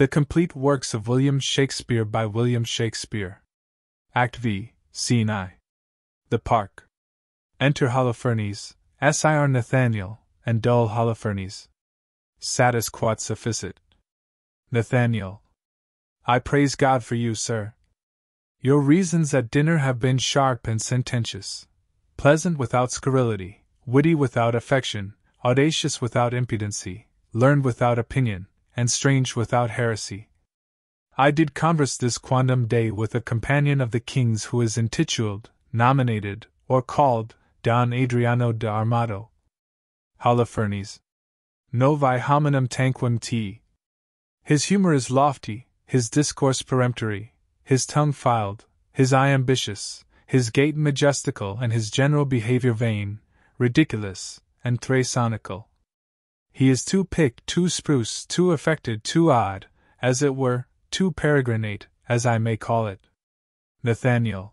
The Complete Works of William Shakespeare by William Shakespeare. Act V, Scene I. The Park. Enter Holofernes, Sir Nathaniel, and dull Holofernes. Satis quod sufficit. Nathaniel. I praise God for you, sir. Your reasons at dinner have been sharp and sententious, pleasant without scurrility, witty without affection, audacious without impudency, learned without opinion, and strange without heresy. I did converse this quondam day with a companion of the king's who is intituled, nominated, or called, Don Adriano de Armado. Holofernes. Novi hominum tanquam te. His humor is lofty, his discourse peremptory, his tongue filed, his eye ambitious, his gait majestical, and his general behavior vain, ridiculous, and thrasonical. He is too picked, too spruce, too affected, too odd, as it were, too peregrinate, as I may call it. Nathaniel.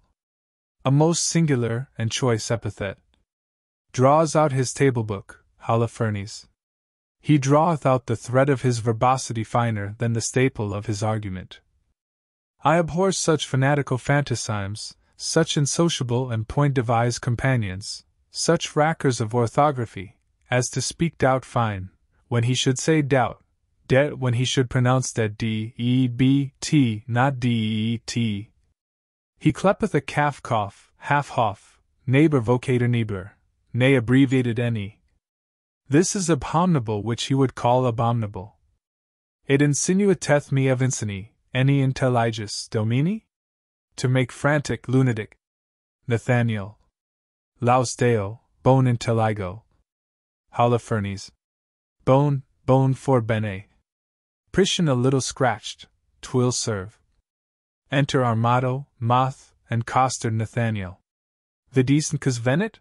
A most singular and choice epithet. Draws out his table book, Holofernes. He draweth out the thread of his verbosity finer than the staple of his argument. I abhor such fanatical phantasimes, such insociable and point-devised companions, such rackers of orthography, as to speak doubt fine, when he should say doubt, det when he should pronounce det d-e-b-t, not d-e-t. He cleppeth a calf cough, half hoff, neighbor vocator neighbor, nay abbreviated any. This is abominable which he would call abominable. It insinuateth me evincini, any intelligus domini? To make frantic lunatic. Nathaniel. Laus Deo, bone intelligo. Holofernes. Bone for bene. Priscian a little scratched, 'twill serve. Enter Armado, Moth, and costard Nathaniel. Vidiscus venit?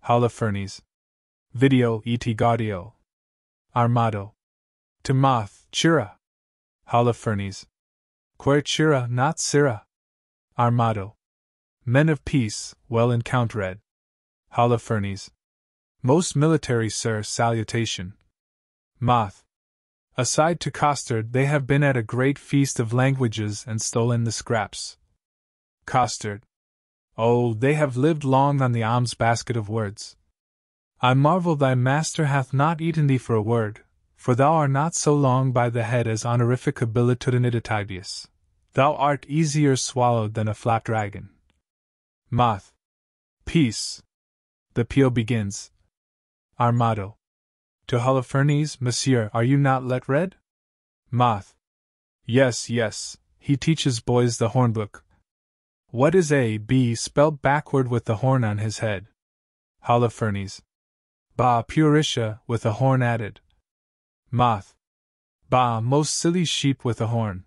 Holofernes. Video et gaudio. Armado. To Moth, Chira. Holofernes. Quer Chira not Syrah? Armado. Men of peace, well encountered. Holofernes. Most military, sir, salutation. Moth. Aside to costard, they have been at a great feast of languages and stolen the scraps. Costard. Oh, they have lived long on the alms basket of words. I marvel thy master hath not eaten thee for a word, for thou art not so long by the head as honorifica bilitudinitatidius. Thou art easier swallowed than a flat dragon. Moth. Peace. The peal begins. Armado. To Holofernes, monsieur, are you not let read? Moth. Yes, he teaches boys the hornbook. What is A-B spelled backward with the horn on his head? Holofernes. Ba puritia with a horn added. Moth. Ba most silly sheep with a horn.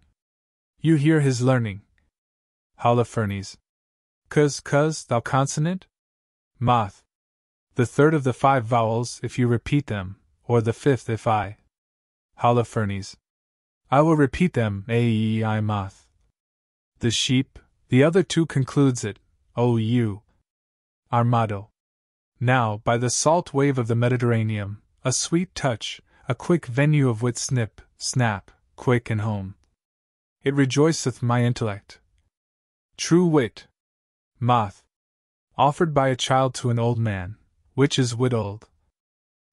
You hear his learning. Holofernes. Cuz, thou consonant? Moth. The third of the 5 vowels if you repeat them, or the 5th if I. Holofernes. I will repeat them, a-e-i moth. The sheep, the other 2 concludes it, o-u. Armado. Now, by the salt wave of the Mediterranean, a sweet touch, a quick venue of wit snip, snap, quick and home. It rejoiceth my intellect. True wit. Moth. Offered by a child to an old man, which is wit old.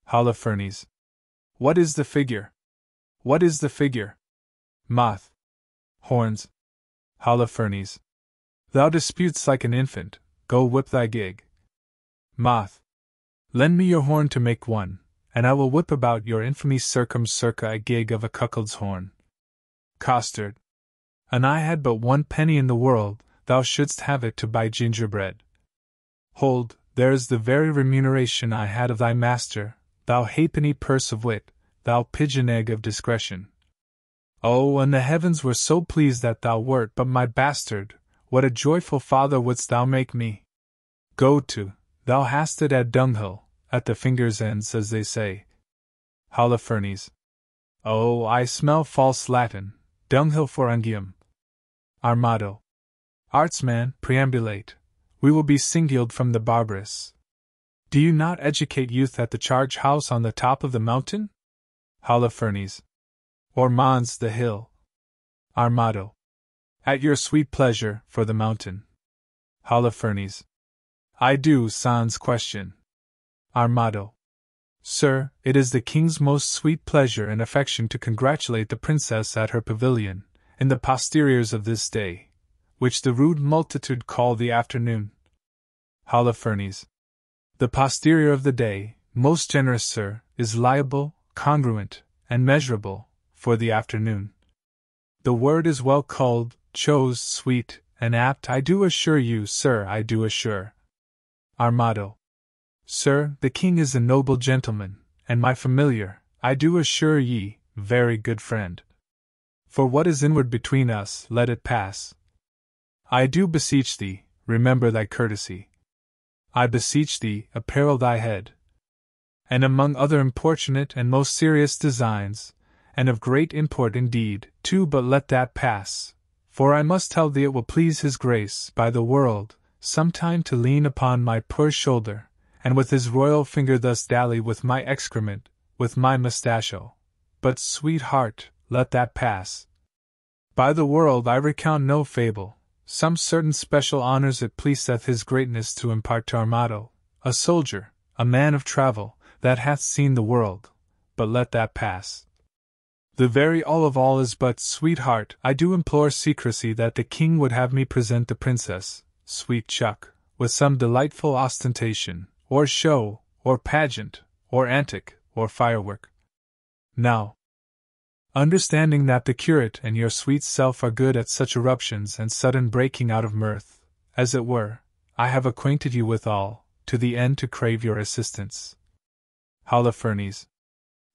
Holofernes. What is the figure? What is the figure? Moth. Horns. Holofernes. Thou disputes like an infant, go whip thy gig. Moth. Lend me your horn to make one, and I will whip about your infamy circa a gig of a cuckold's horn. Costard. An I had but 1 penny in the world, thou shouldst have it to buy gingerbread. Hold, there is the very remuneration I had of thy master, thou halfpenny purse of wit, thou pigeon egg of discretion. Oh, and the heavens were so pleased that thou wert but my bastard, what a joyful father wouldst thou make me! Go to, thou hast it at dunghill, at the fingers' ends, as they say. Holofernes. Oh, I smell false Latin, dunghill for unguium. Armado. Artsman, preambulate, we will be singured from the barbarous. Do you not educate youth at the charge house on the top of the mountain? Holofernes. Or Mons the hill. Armado. At your sweet pleasure, for the mountain. Holofernes. I do sans question. Armado. Sir, it is the king's most sweet pleasure and affection to congratulate the princess at her pavilion, in the posteriors of this day, which the rude multitude call the afternoon. Holofernes. The posterior of the day, most generous sir, is liable, congruent, and measurable, for the afternoon. The word is well culled, chose, sweet, and apt, I do assure you, sir, I do assure. Armado. Sir, the king is a noble gentleman, and my familiar, I do assure ye, very good friend. For what is inward between us, let it pass. I do beseech thee, remember thy courtesy. I beseech thee, apparel thy head. And among other importunate and most serious designs, and of great import indeed, too, but let that pass, for I must tell thee it will please his grace, by the world, sometime to lean upon my poor shoulder, and with his royal finger thus dally with my excrement, with my mustachio. But, sweetheart, let that pass. By the world I recount no fable, some certain special honors it pleaseth his greatness to impart to Armado, a soldier, a man of travel, that hath seen the world, but let that pass. The very all of all is but, sweetheart, I do implore secrecy that the king would have me present the princess, sweet Chuck, with some delightful ostentation, or show, or pageant, or antic, or firework. Now, understanding that the curate and your sweet self are good at such eruptions and sudden breaking out of mirth, as it were, I have acquainted you with all, to the end to crave your assistance. Holofernes.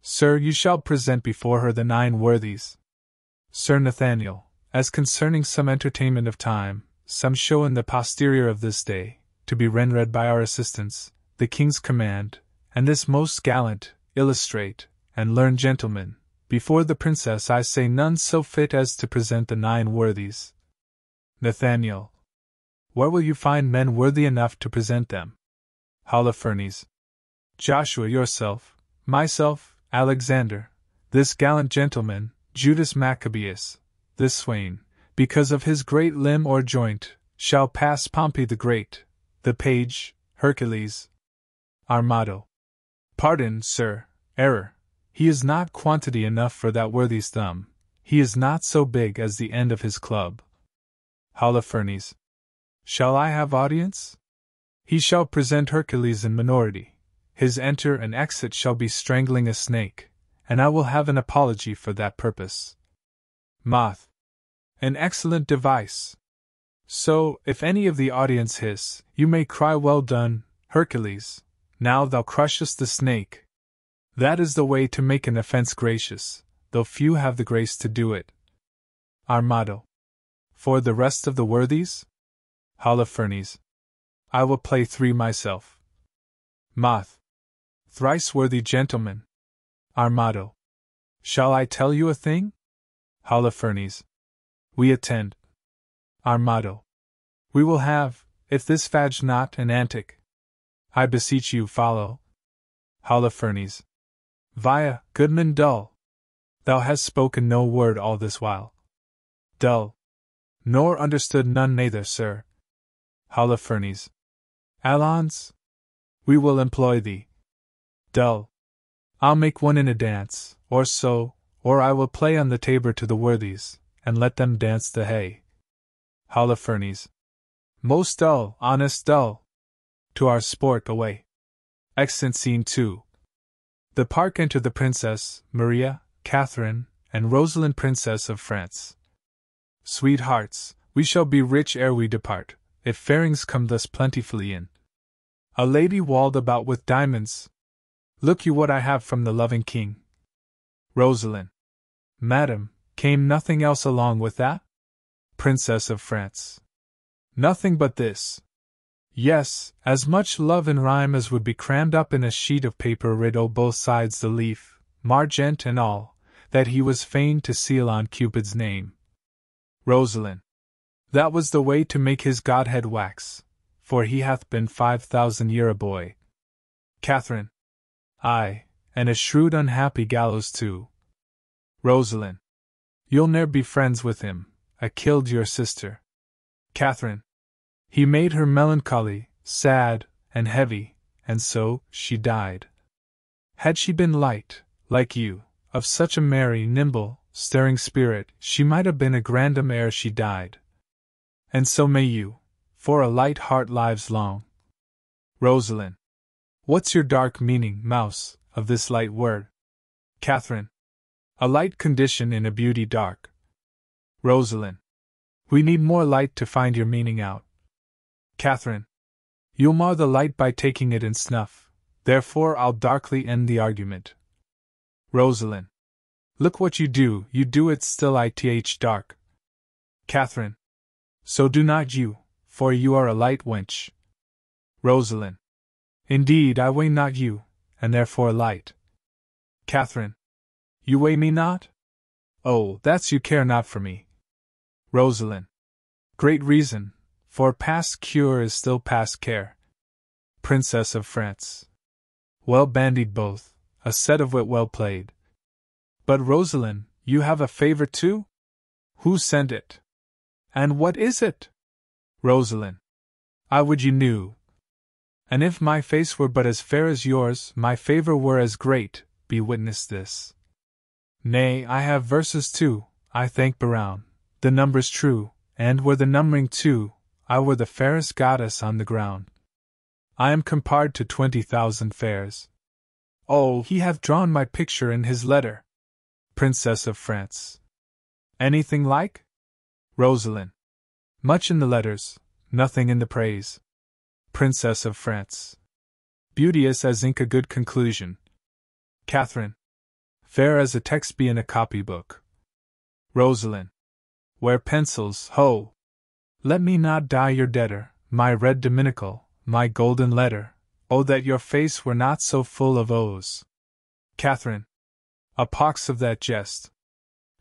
Sir, you shall present before her the 9 worthies. Sir Nathaniel, as concerning some entertainment of time, some show in the posterior of this day, to be rendered by our assistants, the king's command, and this most gallant, illustrate, and learned gentleman, before the princess I say none so fit as to present the 9 worthies. Nathaniel. Where will you find men worthy enough to present them? Holofernes. Joshua yourself, myself, Alexander, this gallant gentleman, Judas Maccabeus, this swain, because of his great limb or joint, shall pass Pompey the Great, the page, Hercules. Armado. Pardon, sir, error. He is not quantity enough for that worthy's thumb, he is not so big as the end of his club. Holofernes. Shall I have audience? He shall present Hercules in minority, his enter and exit shall be strangling a snake, and I will have an apology for that purpose. Moth. An excellent device. So, if any of the audience hiss, you may cry well done, Hercules, now thou crushest the snake. That is the way to make an offense gracious, though few have the grace to do it. Armado. For the rest of the worthies? Holofernes. I will play 3 myself. Moth. Thrice worthy gentlemen. Armado. Shall I tell you a thing? Holofernes. We attend. Armado. We will have, if this fadge not, an antic. I beseech you follow. Holofernes. Via, goodman Dull. Thou hast spoken no word all this while. Dull. Nor understood none neither, sir. Holofernes. Allons? We will employ thee. Dull. I'll make one in a dance, or so, or I will play on the tabor to the worthies, and let them dance the hay. Holofernes. Most dull, honest dull. To our sport away. Extant scene 2. The park enter the Princess, Maria, Catherine, and Rosalind Princess of France. Sweethearts, we shall be rich ere we depart, if fairings come thus plentifully in. A lady walled about with diamonds. Look you what I have from the loving king. Rosalind. Madam, came nothing else along with that? Princess of France. Nothing but this. Yes, as much love and rhyme as would be crammed up in a sheet of paper writ o' both sides the leaf, margent and all, that he was fain to seal on Cupid's name. Rosalind. That was the way to make his godhead wax, for he hath been 5,000 year a boy. Catherine. Ay, and a shrewd unhappy gallows too. Rosalind. You'll ne'er be friends with him, I killed your sister. Catherine. He made her melancholy, sad, and heavy, and so she died. Had she been light, like you, of such a merry, nimble, stirring spirit, she might have been a grandam ere she died. And so may you, for a light heart lives long. Rosalind. What's your dark meaning, mouse, of this light word? Catherine. A light condition in a beauty dark. Rosalind. We need more light to find your meaning out. Catherine. You'll mar the light by taking it in snuff, therefore I'll darkly end the argument. Rosalind. Look what you do it still ith dark. Catherine. So do not you, for you are a light wench. Rosalind. Indeed I weigh not you, and therefore light. Catherine. You weigh me not? Oh, that's you care not for me. Rosalind. Great reason, for past cure is still past care. Princess of France. Well bandied both, a set of wit well played. But Rosalind, you have a favor too? Who sent it? And what is it? Rosalind. I would you knew. And if my face were but as fair as yours, my favor were as great, be witness this. Nay, I have verses too, I thank Brown, the number's true, and were the numbering too, I were the fairest goddess on the ground. I am compared to 20,000 fairs. Oh, he hath drawn my picture in his letter. Princess of France. Anything like? Rosalind. Much in the letters, nothing in the praise. Princess of France. Beauteous as ink, a good conclusion. Catherine. Fair as a text be in a copybook. Rosalind. Where pencils, ho! Let me not die your debtor, my red dominical, my golden letter, oh that your face were not so full of O's. Catherine. A pox of that jest.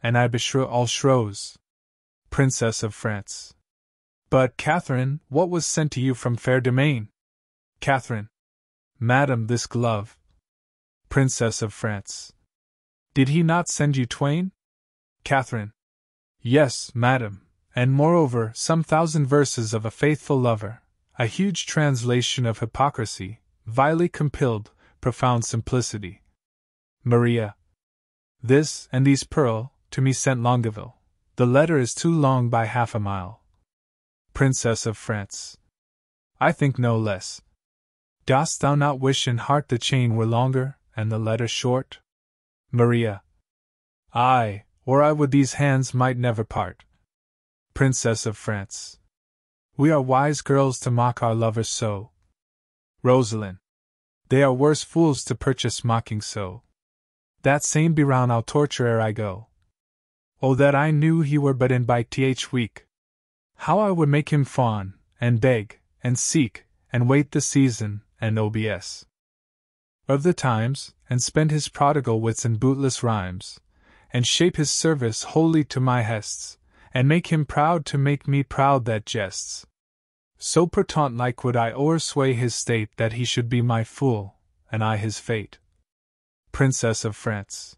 And I beshrew all shrows. Princess of France. But, Catherine, what was sent to you from fair domain? Catherine. Madam, this glove. Princess of France. Did he not send you twain? Catherine. Yes, madam, and moreover some 1,000 verses of a faithful lover, a huge translation of hypocrisy, vilely compiled, profound simplicity. Maria. This, and these pearl, to me sent Longueville. The letter is too long by half a mile. Princess of France. I think no less. Dost thou not wish in heart the chain were longer, and the letter short? Maria. Aye, or I would these hands might never part. Princess of France. We are wise girls to mock our lovers so. Rosalind. They are worse fools to purchase mocking so. That same Biroun I'll torture ere I go. Oh that I knew he were but in by th week. How I would make him fawn, and beg, and seek, and wait the season, and obs. Of the times, and spend his prodigal wits in bootless rhymes, and shape his service wholly to my hests, and make him proud to make me proud that jests. So pertant like would I o'ersway his state that he should be my fool, and I his fate. Princess of France.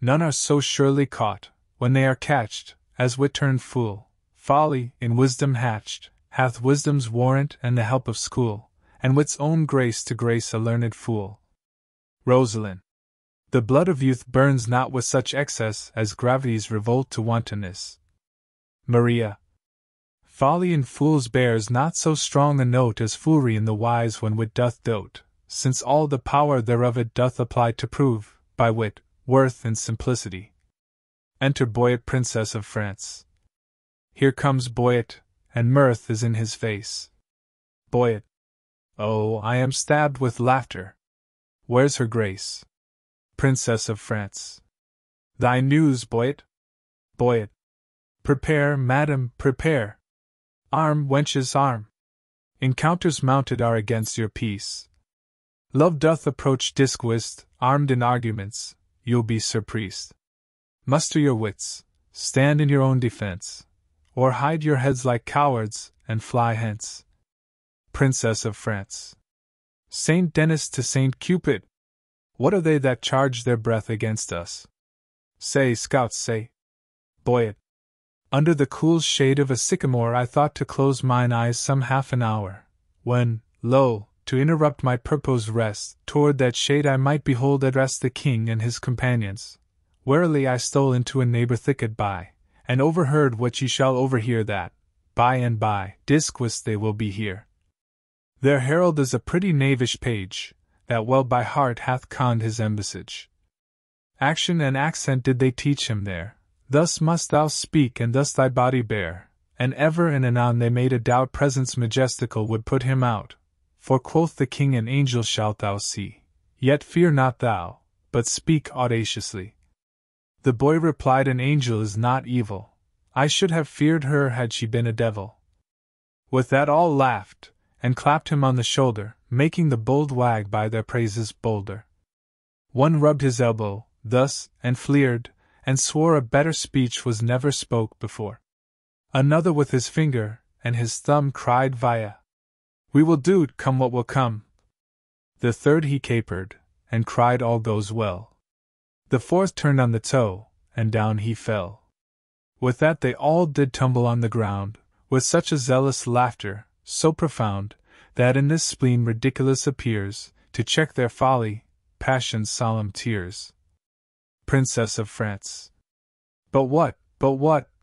None are so surely caught, when they are catched, as wit turned fool. Folly, in wisdom hatched, hath wisdom's warrant and the help of school, and wit's own grace to grace a learned fool. Rosalind. The blood of youth burns not with such excess as gravity's revolt to wantonness. Maria. Folly in fools bears not so strong a note as foolery in the wise when wit doth dote, since all the power thereof it doth apply to prove, by wit, worth and simplicity. Enter Boyet, Princess of France. Here comes Boyet, and mirth is in his face. Boyet. Oh, I am stabbed with laughter. Where's her grace? Princess of France. Thy news, Boyet? Boyet. Prepare, madam, prepare. Arm, wenches, arm. Encounters mounted are against your peace. Love doth approach disquised, armed in arguments, you'll be surpriest. Muster your wits, stand in your own defense, or hide your heads like cowards, and fly hence. Princess of France. Saint Denis to Saint Cupid! What are they that charge their breath against us? Say, scouts, say. Boy. Under the cool shade of a sycamore I thought to close mine eyes some half an hour, when, lo, to interrupt my purposed rest, toward that shade I might behold at rest the king and his companions. Warily I stole into a neighbor thicket by, and overheard what ye shall overhear, that, by and by, disquist they will be here. Their herald is a pretty knavish page, that well by heart hath conned his embassage. Action and accent did they teach him there. Thus must thou speak and thus thy body bear, and ever and anon they made a doubt presence majestical would put him out. For quoth the king, an angel shalt thou see, yet fear not thou, but speak audaciously. The boy replied, an angel is not evil, I should have feared her had she been a devil. With that all laughed, and clapped him on the shoulder, making the bold wag by their praises bolder. One rubbed his elbow, thus, and fleered, and swore a better speech was never spoke before. Another with his finger, and his thumb cried via, we will do't, come what will come. The third he capered, and cried all goes well. The fourth turned on the toe, and down he fell. With that they all did tumble on the ground, with such a zealous laughter, so profound, that in this spleen ridiculous appears, to check their folly, passion's solemn tears. Princess of France. But what,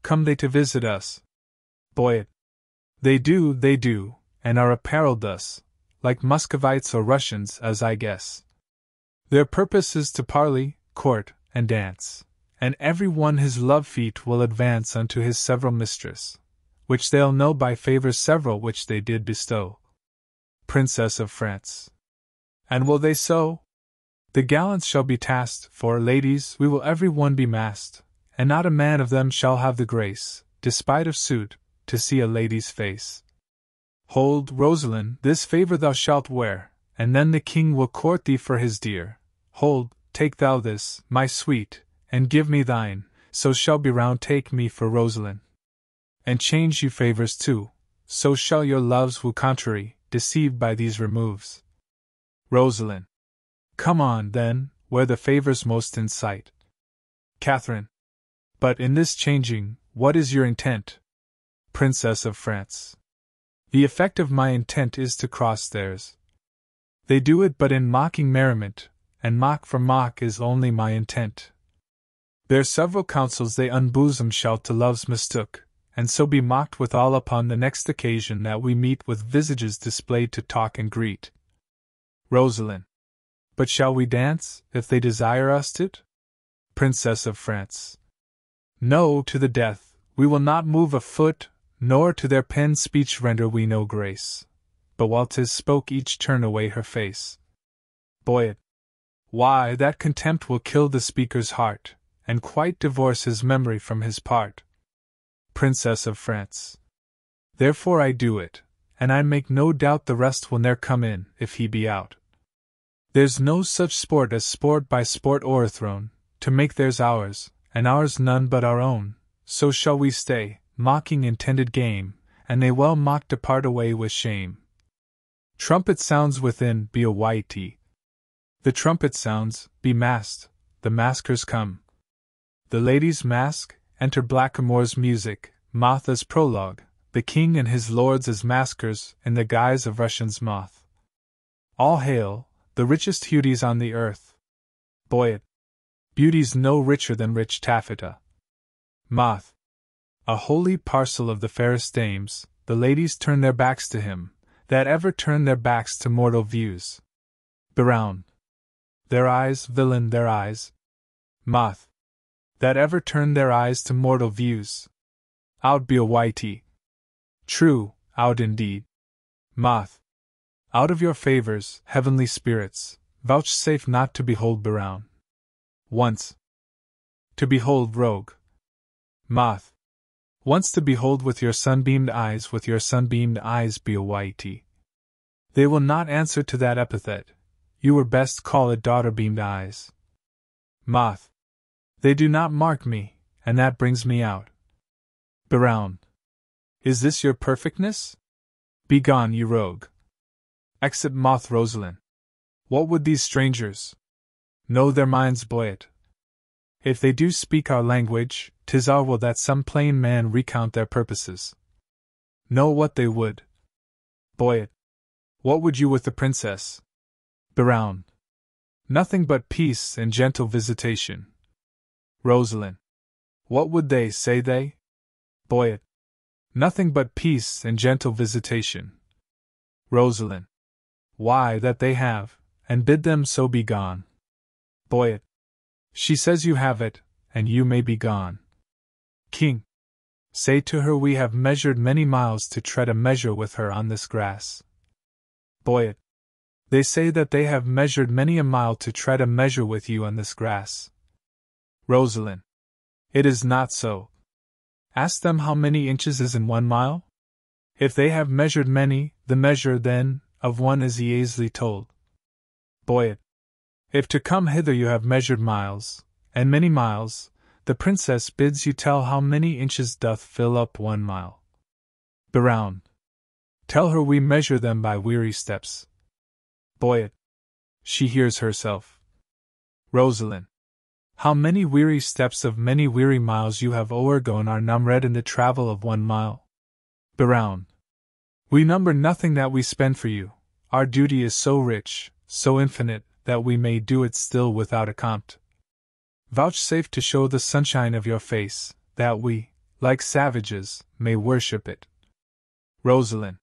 come they to visit us? Boy. They do, and are apparelled thus, like Muscovites or Russians, as I guess. Their purpose is to parley, court, and dance, and every one his love feat will advance unto his several mistress, which they'll know by favors several which they did bestow. Princess of France. And will they so? The gallants shall be tasked, for, ladies, we will every one be masked, and not a man of them shall have the grace, despite of suit, to see a lady's face. Hold, Rosalind, this favor thou shalt wear, and then the king will court thee for his dear. Hold, take thou this, my sweet, and give me thine, so shall Biron take me for Rosalind. And change you favors too, so shall your loves woo contrary, deceived by these removes. Rosalind. Come on, then, where the favors most in sight. Catherine. But in this changing, what is your intent? Princess of France. The effect of my intent is to cross theirs. They do it but in mocking merriment, and mock for mock is only my intent. Their several counsels they unbosom shall to loves mistook, and so be mocked withal upon the next occasion that we meet with visages displayed to talk and greet. Rosalind. But shall we dance, if they desire us to't? Princess of France. No, to the death, we will not move a foot, nor to their penned speech render we no grace. But while 'tis spoke each turn away her face. Boy. Why, that contempt will kill the speaker's heart, and quite divorce his memory from his part. Princess of France. Therefore I do it, and I make no doubt the rest will ne'er come in, if he be out. There's no such sport as sport by sport o'erthrown, to make theirs ours, and ours none but our own. So shall we stay, mocking intended game, and they well mock depart away with shame. Trumpet sounds within, be a whitey. The trumpet sounds, be masked, the maskers come. The ladies mask, enter blackamoor's music, moth as prologue, the king and his lords as maskers, in the guise of Russian's moth. All hail, the richest beauties on the earth. Boy. Beauties no richer than rich taffeta. Moth. A holy parcel of the fairest dames, the ladies turn their backs to him, that ever turn their backs to mortal views. Biron. Their eyes, villain, their eyes. Moth. That ever turn their eyes to mortal views. Out be a whitey. True, out indeed. Moth. Out of your favors, heavenly spirits, vouchsafe not to behold Biron. Once. To behold rogue. Moth. Once to behold with your sunbeamed eyes, be a whitey. They will not answer to that epithet, you were best call it daughter-beamed eyes. Moth. They do not mark me, and that brings me out. Biron. Is this your perfectness? Begone, you rogue. Exit Moth. Rosalind. What would these strangers know their minds, Boyet? If they do speak our language, 'tis our will that some plain man recount their purposes. Know what they would. Boyet. What would you with the princess? Biroun. Nothing but peace and gentle visitation. Rosalind. What would they, say they? Boyet. Nothing but peace and gentle visitation. Rosalind. Why, that they have, and bid them so be gone. Boyet. She says you have it, and you may be gone. King. Say to her we have measured many miles to tread a measure with her on this grass. Boyet. They say that they have measured many a mile to tread a measure with you on this grass. Rosalind. It is not so. Ask them how many inches is in 1 mile? If they have measured many, the measure, then, of one is easily told. Boyet. If to come hither you have measured miles, and many miles, the princess bids you tell how many inches doth fill up 1 mile. Biroun. Tell her we measure them by weary steps. Boyet. She hears herself. Rosalind. How many weary steps of many weary miles you have o'ergone are numbered in the travel of 1 mile? Biroun. We number nothing that we spend for you. Our duty is so rich, so infinite, that we may do it still without account. Vouchsafe to show the sunshine of your face, that we, like savages, may worship it. Rosalind.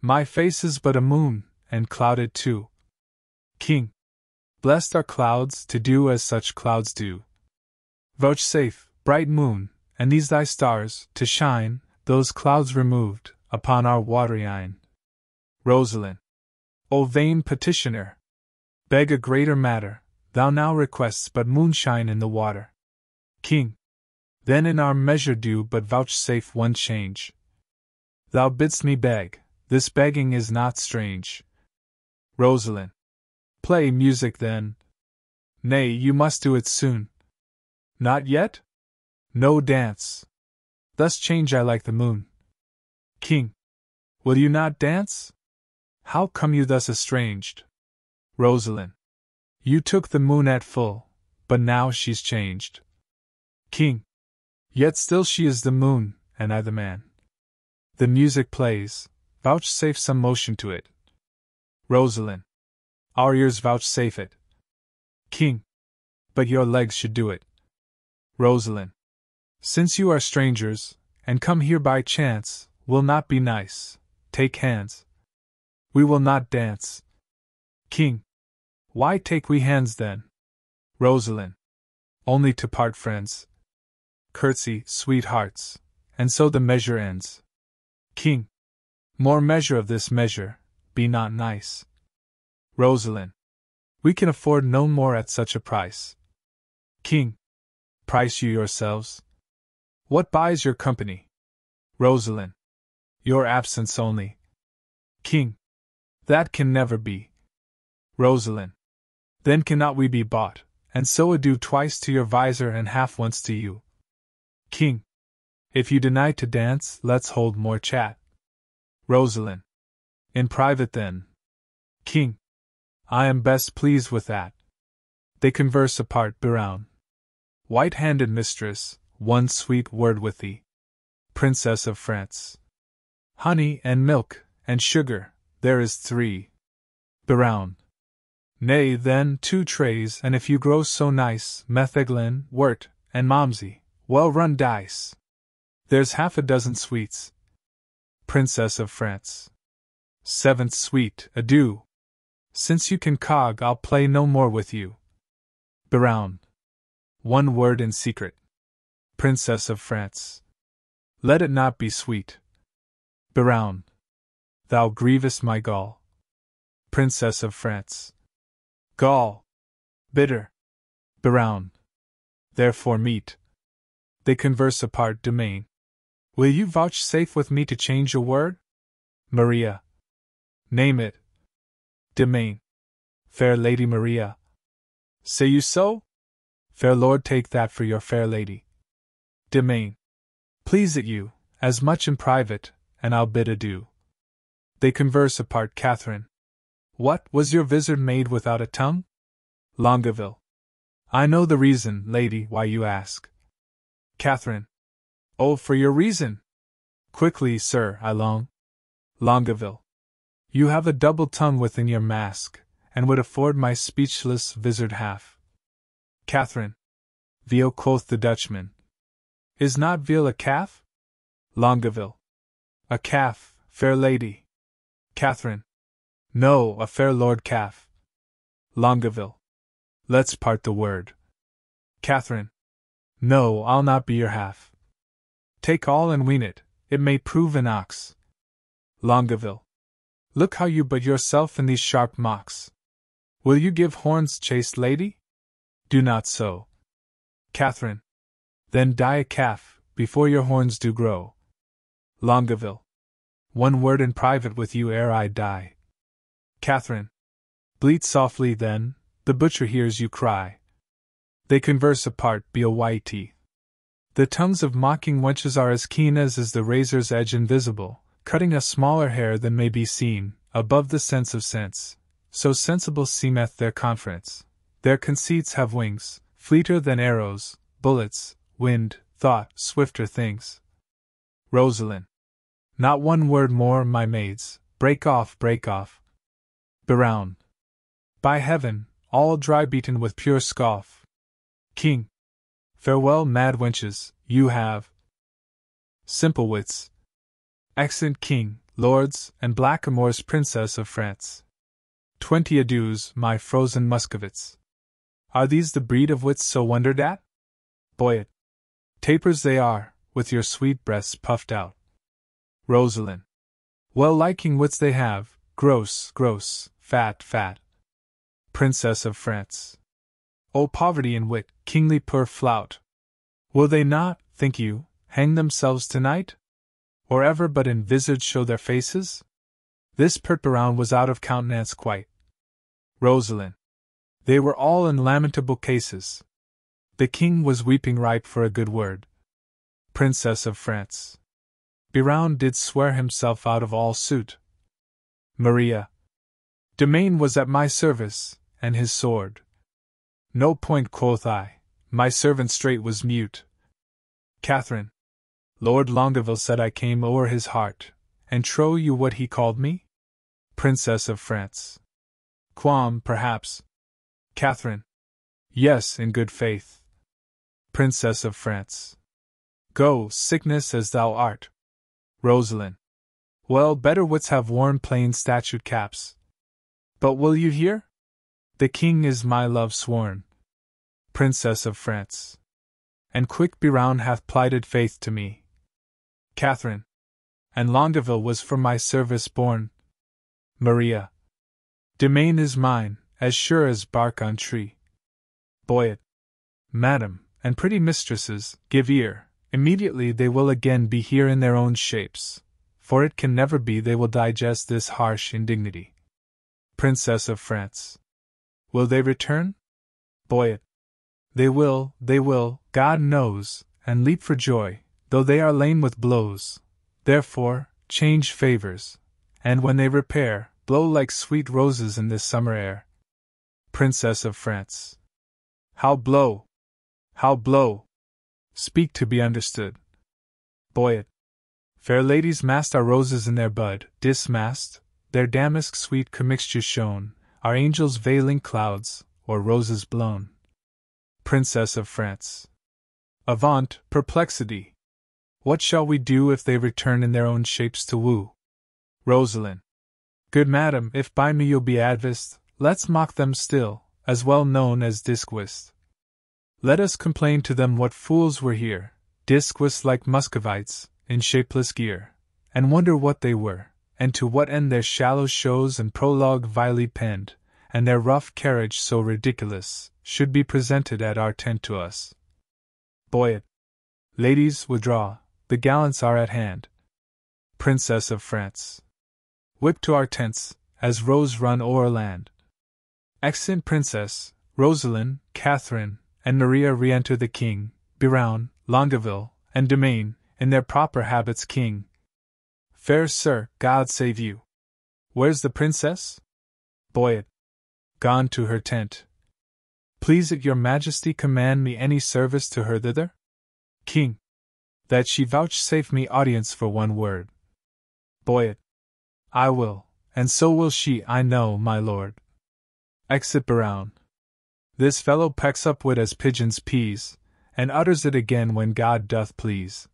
My face is but a moon, and clouded too. King. Blessed are clouds to do as such clouds do. Vouchsafe, bright moon, and these thy stars, to shine, those clouds removed, upon our watery eyne. Rosalind. O vain petitioner! Beg a greater matter, thou now requests but moonshine in the water. King. Then in our measure do but vouchsafe one change. Thou bidst me beg, this begging is not strange. Rosalind. Play music then. Nay, you must do it soon. Not yet? No dance. Thus change I like the moon. King. Will you not dance? How come you thus estranged? Rosalind. You took the moon at full, but now she's changed. King. Yet still she is the moon, and I the man. The music plays, vouchsafe some motion to it. Rosalind. Our ears vouchsafe it. King. But your legs should do it. Rosalind. Since you are strangers, and come here by chance, will not be nice, take hands. We will not dance. King. Why take we hands then? Rosalind. Only to part friends. Curtsy, sweethearts, and so the measure ends. King. More measure of this measure, be not nice. Rosalind. We can afford no more at such a price. King. Price you yourselves? What buys your company? Rosalind. Your absence only. King. That can never be. Rosalind. Then cannot we be bought, and so adieu twice to your visor and half once to you. King. If you deny to dance, let's hold more chat. Rosalind. In private then. King. I am best pleased with that. They converse apart. Biroun. White-handed mistress, one sweet word with thee. Princess of France. Honey and milk, and sugar, there is 3. Biroun. Nay, then, 2 trays, and if you grow so nice, metheglin, wort, and momsey, well run dice. There's half a dozen sweets. Princess of France. 7th suite, adieu. Since you can cog, I'll play no more with you. Biroun. One word in secret. Princess of France. Let it not be sweet. Biroun. Thou grievest my gall. Princess of France. Gall. Bitter. Biroun. Therefore meet. They converse apart. Domain. Will you vouchsafe with me to change a word? Maria. Name it. Domain. Fair Lady Maria. Say you so? Fair lord, take that for your fair lady. Domain. Please it you, as much in private, and I'll bid adieu. They converse apart. Catherine. What, was your vizard made without a tongue? Longueville. I know the reason, lady, why you ask. Catherine. Oh, for your reason! Quickly, sir, I long. Longueville. You have a double tongue within your mask, and would afford my speechless vizard half. Catherine. Veal, quoth the Dutchman. Is not veal a calf? Longueville. A calf, fair lady. Catherine. No, a fair lord calf. Longueville. Let's part the word. Catherine. No, I'll not be your half. Take all and wean it, it may prove an ox. Longueville. Look how you but yourself in these sharp mocks. Will you give horns, chaste lady? Do not so. Catherine. Then die a calf, before your horns do grow. Longueville. One word in private with you ere I die. Catherine. Bleat softly then, the butcher hears you cry. They converse apart, be a whitey. The tongues of mocking wenches are as keen as is the razor's edge invisible, cutting a smaller hair than may be seen, above the sense of sense. So sensible seemeth their conference. Their conceits have wings, fleeter than arrows, bullets, wind, thought, swifter things. Rosalind. Not one word more, my maids, break off, break off. Biroun. By heaven, all dry beaten with pure scoff. King. Farewell, mad wenches, you have simple wits. Excellent king, lords, and blackamoors, princess of France. 20 adieus, my frozen Muscovites. Are these the breed of wits so wondered at? Boyet. Tapers they are, with your sweet breasts puffed out. Rosalind. Well liking wits they have, gross, gross, fat, fat. Princess of France. O poverty and wit, kingly poor flout! Will they not, think you, hang themselves tonight? Or ever but in visage show their faces? This pert Biroun was out of countenance quite. Rosalind. They were all in lamentable cases. The king was weeping ripe for a good word. Princess of France. Biroun did swear himself out of all suit. Maria. Domain was at my service, and his sword. No point, quoth I, my servant straight was mute. Catherine. Lord Longueville said I came o'er his heart, and trow you what he called me? Princess of France. Quam, perhaps. Catherine. Yes, in good faith. Princess of France. Go, sickness as thou art. Rosalind. Well, better wits have worn plain statute caps. But will you hear? The king is my love sworn. Princess of France. And quick Biroun hath plighted faith to me. Catherine. And Longueville was for my service born. Maria. Domain is mine, as sure as bark on tree. Boyet. Madam, and pretty mistresses, give ear, immediately they will again be here in their own shapes, for it can never be they will digest this harsh indignity. Princess of France. Will they return? Boyet. They will, God knows, and leap for joy, though they are lame with blows. Therefore, change favors, and when they repair, blow like sweet roses in this summer air. Princess of France. How blow? How blow? Speak to be understood. Boyet. Fair ladies masked are roses in their bud, dismasked, their damask sweet commixture shown, are angels veiling clouds, or roses blown. Princess of France. Avaunt, perplexity! What shall we do if they return in their own shapes to woo? Rosalind. Good madam, if by me you'll be advised, let's mock them still, as well known as disquist. Let us complain to them what fools were here, disquist like Muscovites, in shapeless gear, and wonder what they were, and to what end their shallow shows and prologue vilely penned, and their rough carriage so ridiculous, should be presented at our tent to us. Boyet. Ladies, withdraw, the gallants are at hand. Princess of France. Whip to our tents, as roes run o'er land. Excellent Princess, Rosalind, Catherine, and Maria re-enter the king, Biroun, Longueville, and Domain, in their proper habits king. Fair sir, God save you. Where's the princess? Boyet. Gone to her tent. Please it your majesty command me any service to her thither? King. That she vouchsafe me audience for one word. Boy, I will, and so will she, I know, my lord. Exit Brown. This fellow pecks up wit as pigeons peas, and utters it again when God doth please.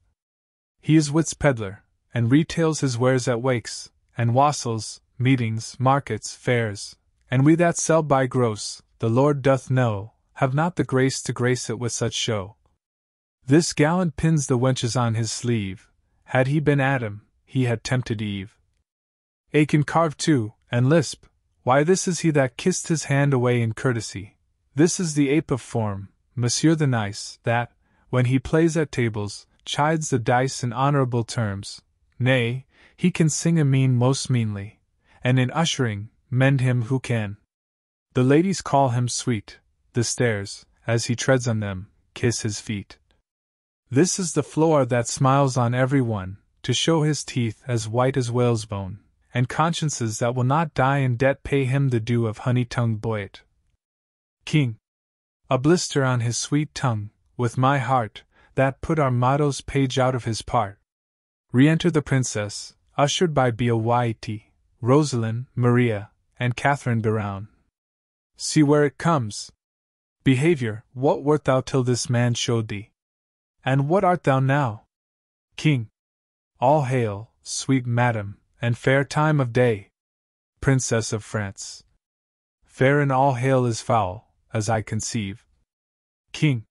He is wit's peddler, and retails his wares at wakes, and wassels, meetings, markets, fairs, and we that sell by gross, the Lord doth know, have not the grace to grace it with such show. This gallant pins the wenches on his sleeve, had he been Adam, he had tempted Eve. Can carve too, and lisp, why this is he that kissed his hand away in courtesy. This is the ape of form, Monsieur the Nice, that, when he plays at tables, chides the dice in honorable terms. Nay, he can sing a mean most meanly, and in ushering, mend him who can. The ladies call him sweet, the stairs, as he treads on them, kiss his feet. This is the floor that smiles on every one, to show his teeth as white as whale's bone, and consciences that will not die in debt pay him the due of honey-tongued Boyet. King. A blister on his sweet tongue, with my heart, that put our motto's page out of his part. Re-enter the princess, ushered by Boyet, Rosalind, Maria, and Catherine Brown. See where it comes. Behavior, what wert thou till this man showed thee? And what art thou now? King. All hail, sweet madam, and fair time of day. Princess of France. Fair and all hail is foul, as I conceive. King.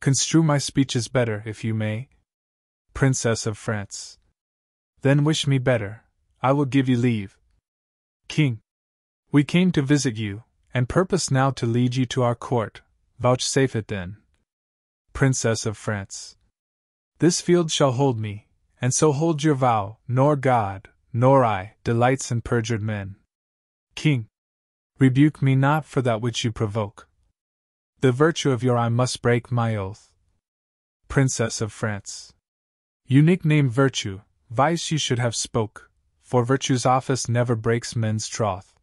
Construe my speeches better, if you may. Princess of France. Then wish me better, I will give you leave. King. We came to visit you, and purpose now to lead you to our court, vouchsafe it then. Princess of France. This field shall hold me, and so hold your vow, nor God, nor I, delights in perjured men. King. Rebuke me not for that which you provoke. The virtue of your eye must break my oath. Princess of France. Unique name virtue, vice you should have spoke, for virtue's office never breaks men's troth.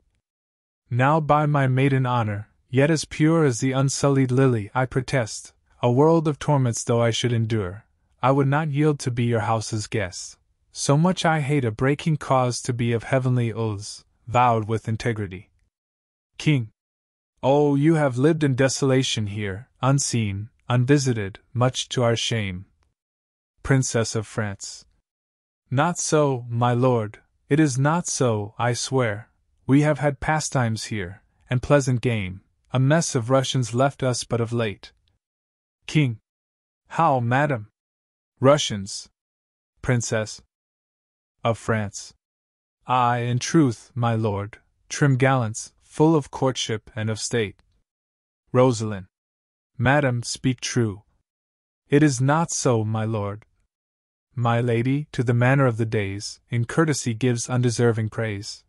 Now by my maiden honor, yet as pure as the unsullied lily, I protest, a world of torments though I should endure, I would not yield to be your house's guest. So much I hate a breaking cause to be of heavenly oaths, vowed with integrity. King. Oh, you have lived in desolation here, unseen, unvisited, much to our shame. Princess of France. Not so, my lord, it is not so, I swear. We have had pastimes here, and pleasant game. A mess of Russians left us but of late. King. How, madam? Russians. Princess. Of France. Aye, in truth, my lord, trim gallants, full of courtship and of state. Rosalind. Madam, speak true. It is not so, my lord. My lady, to the manner of the days, in courtesy gives undeserving praise.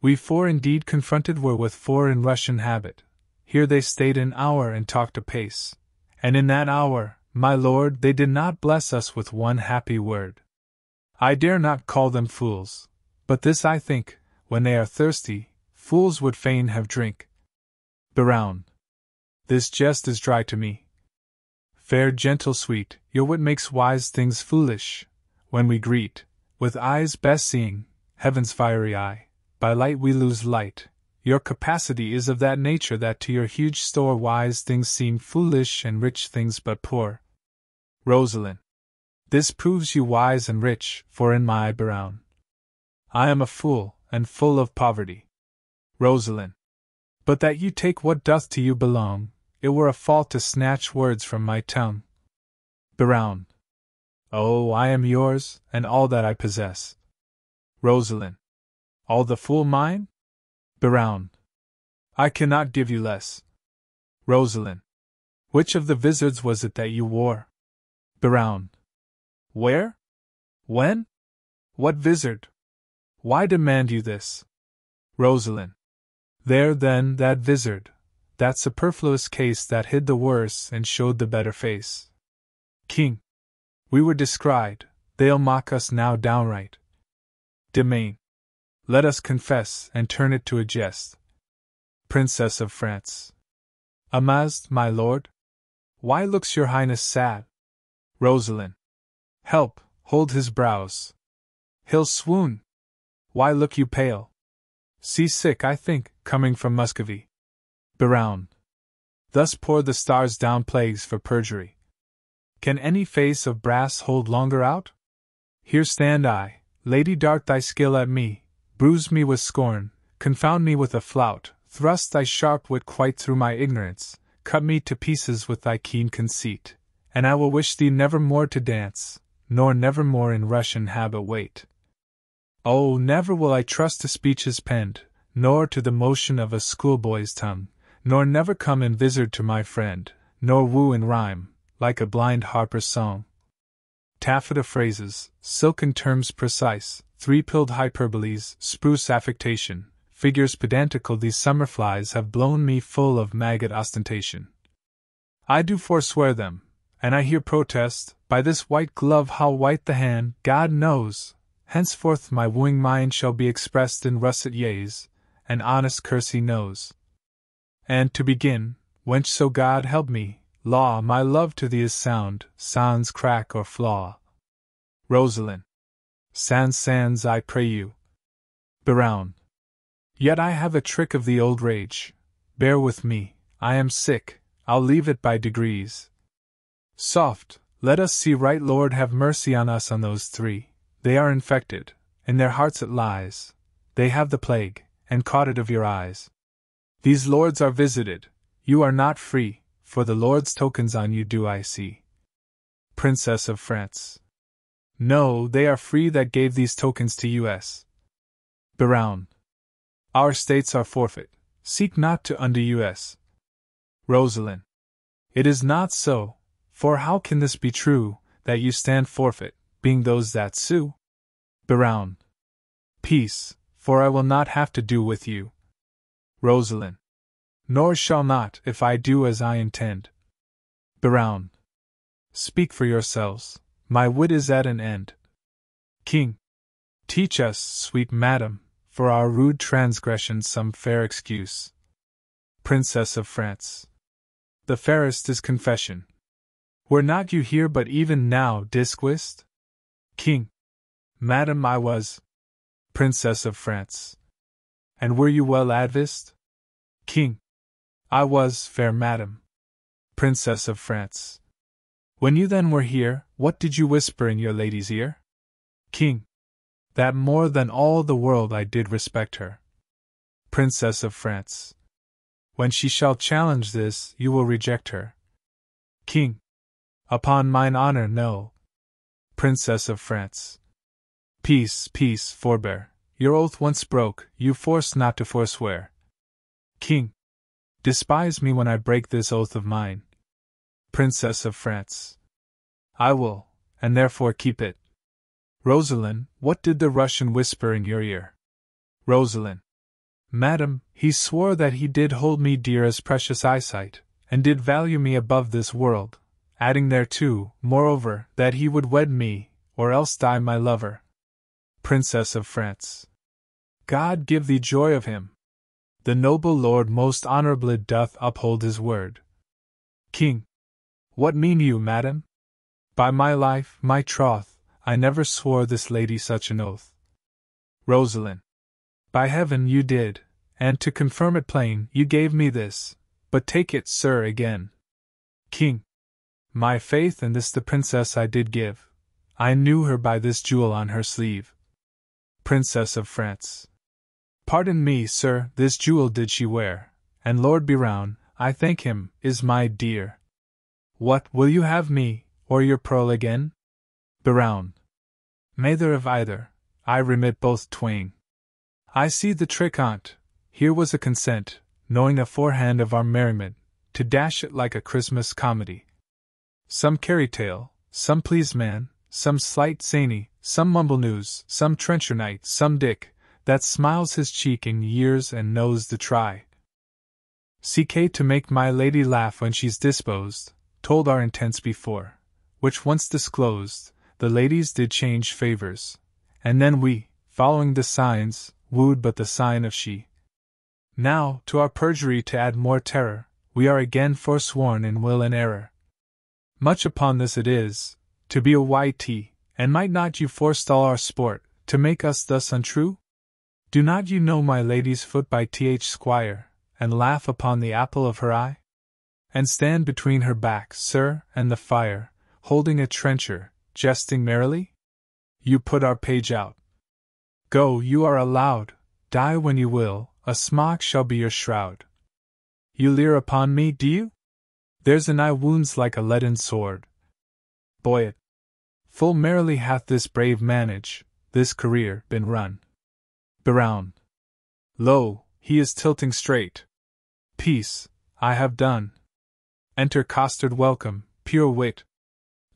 We four indeed confronted were with four in Russian habit. Here they stayed an hour and talked apace. And in that hour, my lord, they did not bless us with one happy word. I dare not call them fools, but this I think, when they are thirsty, fools would fain have drink. Brown. This jest is dry to me. Fair, gentle, sweet, your wit makes wise things foolish. When we greet, with eyes best seeing, heaven's fiery eye, by light we lose light. Your capacity is of that nature that to your huge store wise things seem foolish and rich things but poor. Rosalind. This proves you wise and rich, for in my eye, Brown, I am a fool, and full of poverty. Rosalind. But that you take what doth to you belong, it were a fault to snatch words from my tongue. Brown. Oh, I am yours, and all that I possess. Rosalind. All the fool mine? Brown. I cannot give you less. Rosalind. Which of the vizards was it that you wore? Brown. Where? When? What vizard? Why demand you this? Rosalind. There then, that vizard, that superfluous case that hid the worse and showed the better face. King. We were descried, they'll mock us now downright. Domain. Let us confess and turn it to a jest. Princess of France. Amazed, my lord? Why looks your highness sad? Rosalind. Help, hold his brows. He'll swoon. Why look you pale? Sea sick, I think, coming from Muscovy. Biroun. Thus pour the stars down plagues for perjury. Can any face of brass hold longer out? Here stand I, lady, dart thy skill at me, bruise me with scorn, confound me with a flout, thrust thy sharp wit quite through my ignorance, cut me to pieces with thy keen conceit, and I will wish thee never more to dance, nor never more in Russian habit wait. Oh, never will I trust to speeches penned, nor to the motion of a schoolboy's tongue, nor never come in vizard to my friend, nor woo in rhyme, like a blind harper's song. Taffeta phrases, silken terms precise, three-pilled hyperboles, spruce affectation, figures pedantical, these summer flies have blown me full of maggot ostentation. I do forswear them, and I here protest, by this white glove, how white the hand, God knows, henceforth my wooing mind shall be expressed in russet yeas, and honest curse he knows. And to begin, wench, so God help me, law, my love to thee is sound, sans crack or flaw. Rosalind. Sans, I pray you. Biroun. Yet I have a trick of the old rage. Bear with me, I am sick, I'll leave it by degrees. Soft, let us see right, Lord have mercy on us, on those three. They are infected, in their hearts it lies. They have the plague, and caught it of your eyes. These lords are visited, you are not free, for the Lord's tokens on you do I see. Princess of France. No, they are free that gave these tokens to us. Biroun. Our states are forfeit, seek not to undo us. Rosalind. It is not so, for how can this be true, that you stand forfeit, being those that sue? Biroun. Peace, for I will not have to do with you. Rosalind. Nor shall not, if I do as I intend. Biroun. Speak for yourselves, my wit is at an end. King. Teach us, sweet madam, for our rude transgressions some fair excuse. Princess of France. The fairest is confession. Were not you here but even now disquist? King. Madam, I was. Princess of France. And were you well advised? King. I was, fair madam. Princess of France. When you then were here, what did you whisper in your lady's ear? King. That more than all the world I did respect her. Princess of France. When she shall challenge this, you will reject her. King. Upon mine honor, no. Princess of France. Peace, peace, forbear. Your oath once broke, you force not to forswear. King. Despise me when I break this oath of mine. Princess of France. I will, and therefore keep it. Rosalind, what did the Russian whisper in your ear? Rosalind. Madam, he swore that he did hold me dear as precious eyesight, and did value me above this world, adding thereto, moreover, that he would wed me, or else die my lover. Princess of France. God give thee joy of him. The noble lord most honorably doth uphold his word. King. What mean you, madam? By my life, my troth, I never swore this lady such an oath. Rosalind. By heaven you did, and to confirm it plain, you gave me this, but take it, sir, again. King. My faith in this the princess I did give. I knew her by this jewel on her sleeve. Princess of France. Pardon me, sir, this jewel did she wear, and Lord Biroun, I thank him, is my dear. What, will you have me, or your pearl again? Biroun. Neither of either, I remit both twain. I see the trick on't, here was a consent, knowing aforehand of our merriment, to dash it like a Christmas comedy. Some carry tale, some please man, some slight zany, some mumble news, some trencher knight, some dick, that smiles his cheek in years and knows the try. CK to make my lady laugh when she's disposed, told our intents before, which once disclosed, the ladies did change favors, and then we, following the signs, wooed but the sign of she. Now, to our perjury to add more terror, we are again forsworn in will and error. Much upon this it is, To be a YT, and might not you forestall our sport, to make us thus untrue? Do not you know my lady's foot by th squire, and laugh upon the apple of her eye? And stand between her back, sir, and the fire, holding a trencher, jesting merrily? You put our page out. Go, you are allowed, die when you will, a smock shall be your shroud. You leer upon me, do you? There's an eye wounds like a leaden sword. Boy it. Full merrily hath this brave manage, this career, been run. Beround. Lo, he is tilting straight. Peace, I have done. Enter Costard welcome, pure wit.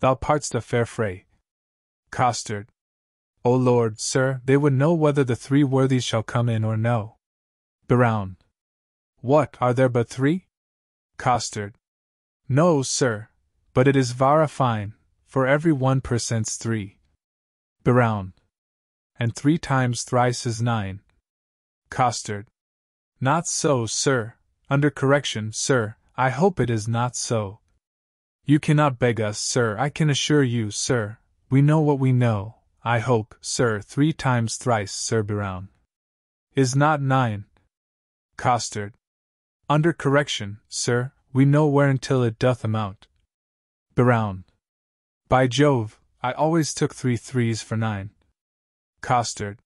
Thou part'st a fair fray. Costard. O Lord, sir, they would know whether the three worthies shall come in or no. Beround. What, are there but three? Costard. No, sir, but it is vara fine, for every 1% 3. Beround. And 3 times thrice is 9. Costard. Not so, sir, under correction, sir, I hope it is not so. You cannot beg us, sir, I can assure you, sir, we know what we know, I hope, sir, 3 times thrice, sir, Beround. Is not 9. Costard. Under correction, sir, we know whereuntil it doth amount. Beround. By Jove, I always took 3 threes for 9. Costard.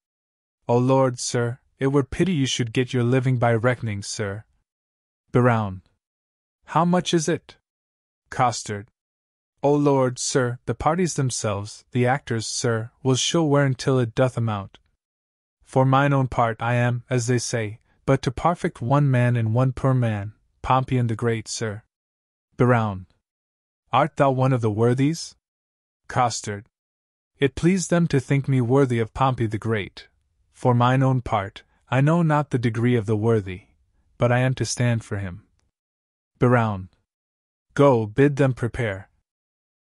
O Lord, sir, it were pity you should get your living by reckoning, sir. Beround. How much is it? Costard. O Lord, sir, the parties themselves, the actors, sir, will show whereuntil it doth amount. For mine own part I am, as they say, but to perfect one man and one poor man, Pompey the Great, sir. Beround. Art thou one of the worthies? Costard. It pleased them to think me worthy of Pompey the Great. For mine own part, I know not the degree of the worthy, but I am to stand for him. Beround. Go, bid them prepare.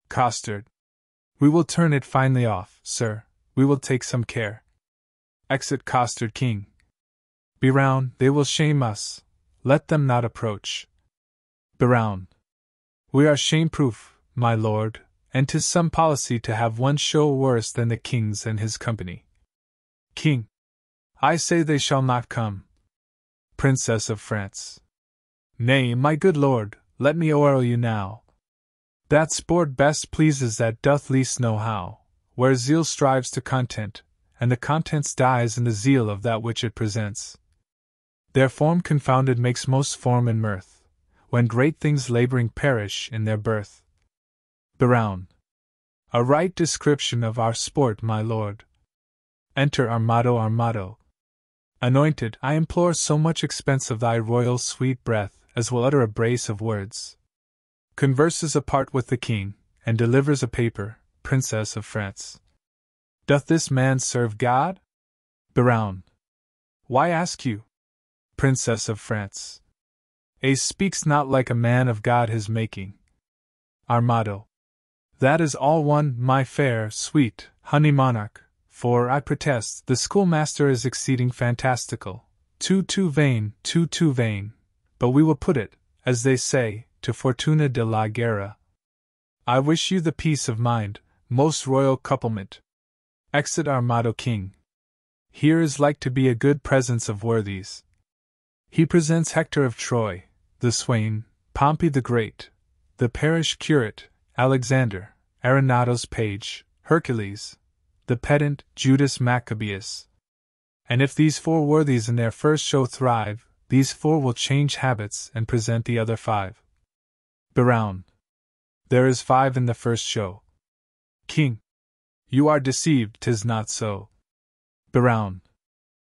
Costard. We will turn it finely off, sir, we will take some care. Exit Costard King. Beround, they will shame us, let them not approach. Beround. We are shame-proof, my lord, and 'tis some policy to have one show worse than the king's and his company. King. I say they shall not come. Princess of France. Nay, my good lord, let me o'errule you now. That sport best pleases that doth least know how, where zeal strives to content, and the contents dies in the zeal of that which it presents. Their form confounded makes most form and mirth, when great things laboring perish in their birth. Beround. A right description of our sport, my lord. Enter Armado. Armado. Anointed, I implore so much expense of thy royal sweet breath, as will utter a brace of words. Converses apart with the king, and delivers a paper, Princess of France. Doth this man serve God? Beround. Why ask you? Princess of France. Ace speaks not like a man of God his making. Armado. That is all one, my fair, sweet, honey monarch, for, I protest, the schoolmaster is exceeding fantastical, too vain, too vain, but we will put it, as they say, to Fortuna de la Guerra. I wish you the peace of mind, most royal couplement. Exit Armado King. Here is like to be a good presence of worthies. He presents Hector of Troy, the swain, Pompey the Great, the parish curate, Alexander, Arenado's page, Hercules, the pedant, Judas Maccabeus. And if these 4 worthies in their first show thrive, these 4 will change habits and present the other 5. Beround. There is 5 in the first show. King. You are deceived, 'tis not so. Beround.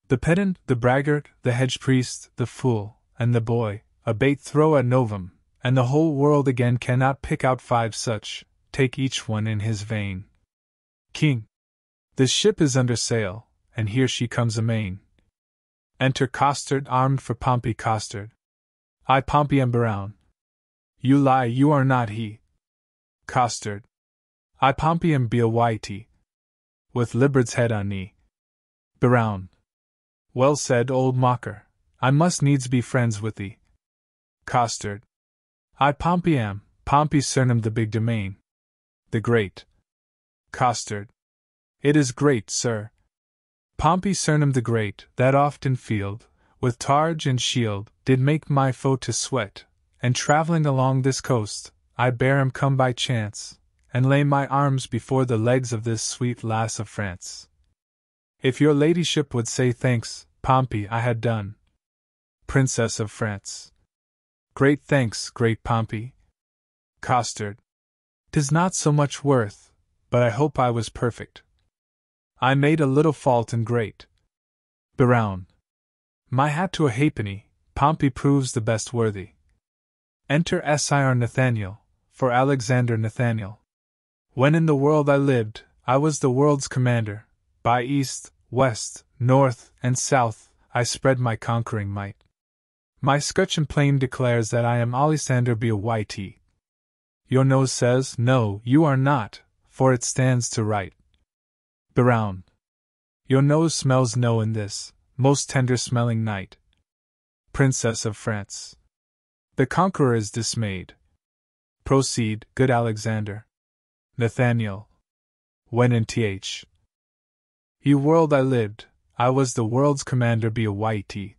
The pedant, the braggart, the hedge priest, the fool, and the boy, a bait throw at novum, and the whole world again cannot pick out 5 such, take each one in his vein. King. This ship is under sail, and here she comes amain. Enter Costard armed for Pompey Costard. I Pompey am Beround. You lie, you are not he. Costard. I Pompey am be a whitey. With Liberd's head on knee. Beround. Well said, old mocker, I must needs be friends with thee. Costard. I Pompey am, Pompey surnamed the big domain. The great. Costard. It is great, sir. Pompey Cernum the Great, that oft in field, with targe and shield, did make my foe to sweat, and travelling along this coast, I bare him come by chance, and lay my arms before the legs of this sweet lass of France. If your ladyship would say thanks, Pompey, I had done. Princess of France. Great thanks, great Pompey. Costard. 'Tis not so much worth, but I hope I was perfect. I made a little fault and great. Brown. My hat to a halfpenny, Pompey proves the best worthy. Enter Sir Nathaniel, for Alexander Nathaniel. When in the world I lived, I was the world's commander. By east, west, north, and south, I spread my conquering might. My scutcheon plain declares that I am Alexander Byt. Your nose says, no, you are not, for it stands to right. Brown. Your nose smells no in this, most tender-smelling night. Princess of France. The conqueror is dismayed. Proceed, good Alexander. Nathaniel. When in th. You world I lived, I was the world's commander Byt.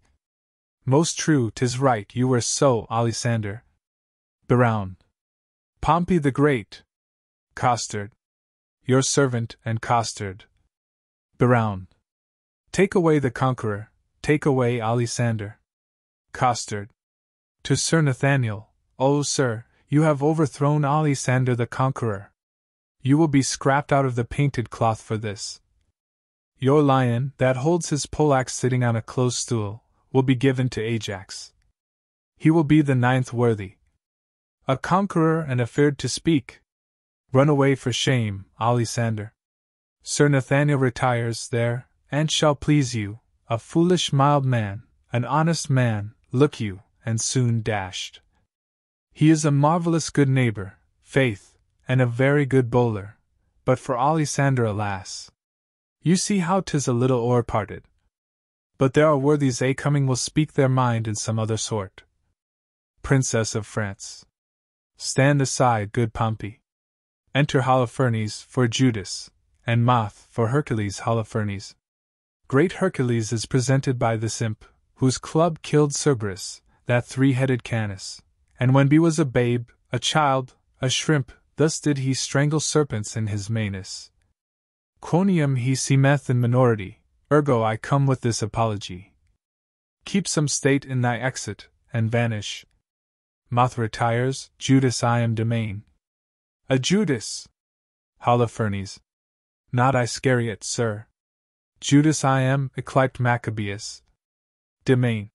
Most true, 'tis right, you were so, Alexander. Brown. Pompey the Great. Costard. Your servant and Costard. Brown. Take away the conqueror, take away Alexander. Costard. To Sir Nathaniel, oh sir, you have overthrown Alexander the conqueror. You will be scrapped out of the painted cloth for this. Your lion, that holds his poleaxe sitting on a close stool, will be given to Ajax. He will be the 9th worthy. A conqueror and afeard to speak. Run away for shame, Alexander. Sir Nathaniel retires there, and shall please you, a foolish mild man, an honest man, look you, and soon dashed. He is a marvellous good neighbor, faith, and a very good bowler, but for Alexander, alas! You see how 'tis a little o'erparted. But there are worthies coming will speak their mind in some other sort. Princess of France. Stand aside, good Pompey. Enter Holofernes for Judas, and Moth for Hercules. Holofernes. Great Hercules is presented by this imp, whose club killed Cerberus, that 3-headed Canis, and when he was a babe, a child, a shrimp, thus did he strangle serpents in his manus. Quoniam he seemeth in minority, ergo I come with this apology. Keep some state in thy exit, and vanish. Moth retires, Judas I am domain. A Judas! Holofernes. Not Iscariot, sir. Judas I am, ecliped Maccabeus. Domain.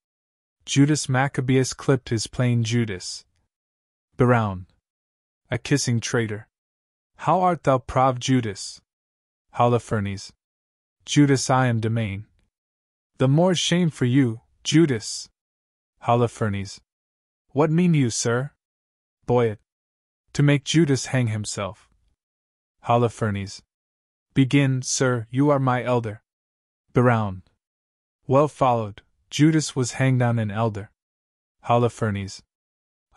Judas Maccabeus clipped his plain Judas. Brown. A kissing traitor. How art thou, prov Judas? Holofernes. Judas I am domain. The more shame for you, Judas. Holofernes. What mean you, sir? Boyet. To make Judas hang himself. Holofernes. Begin, sir, you are my elder. Brown. Well followed, Judas was hanged on an elder. Holofernes.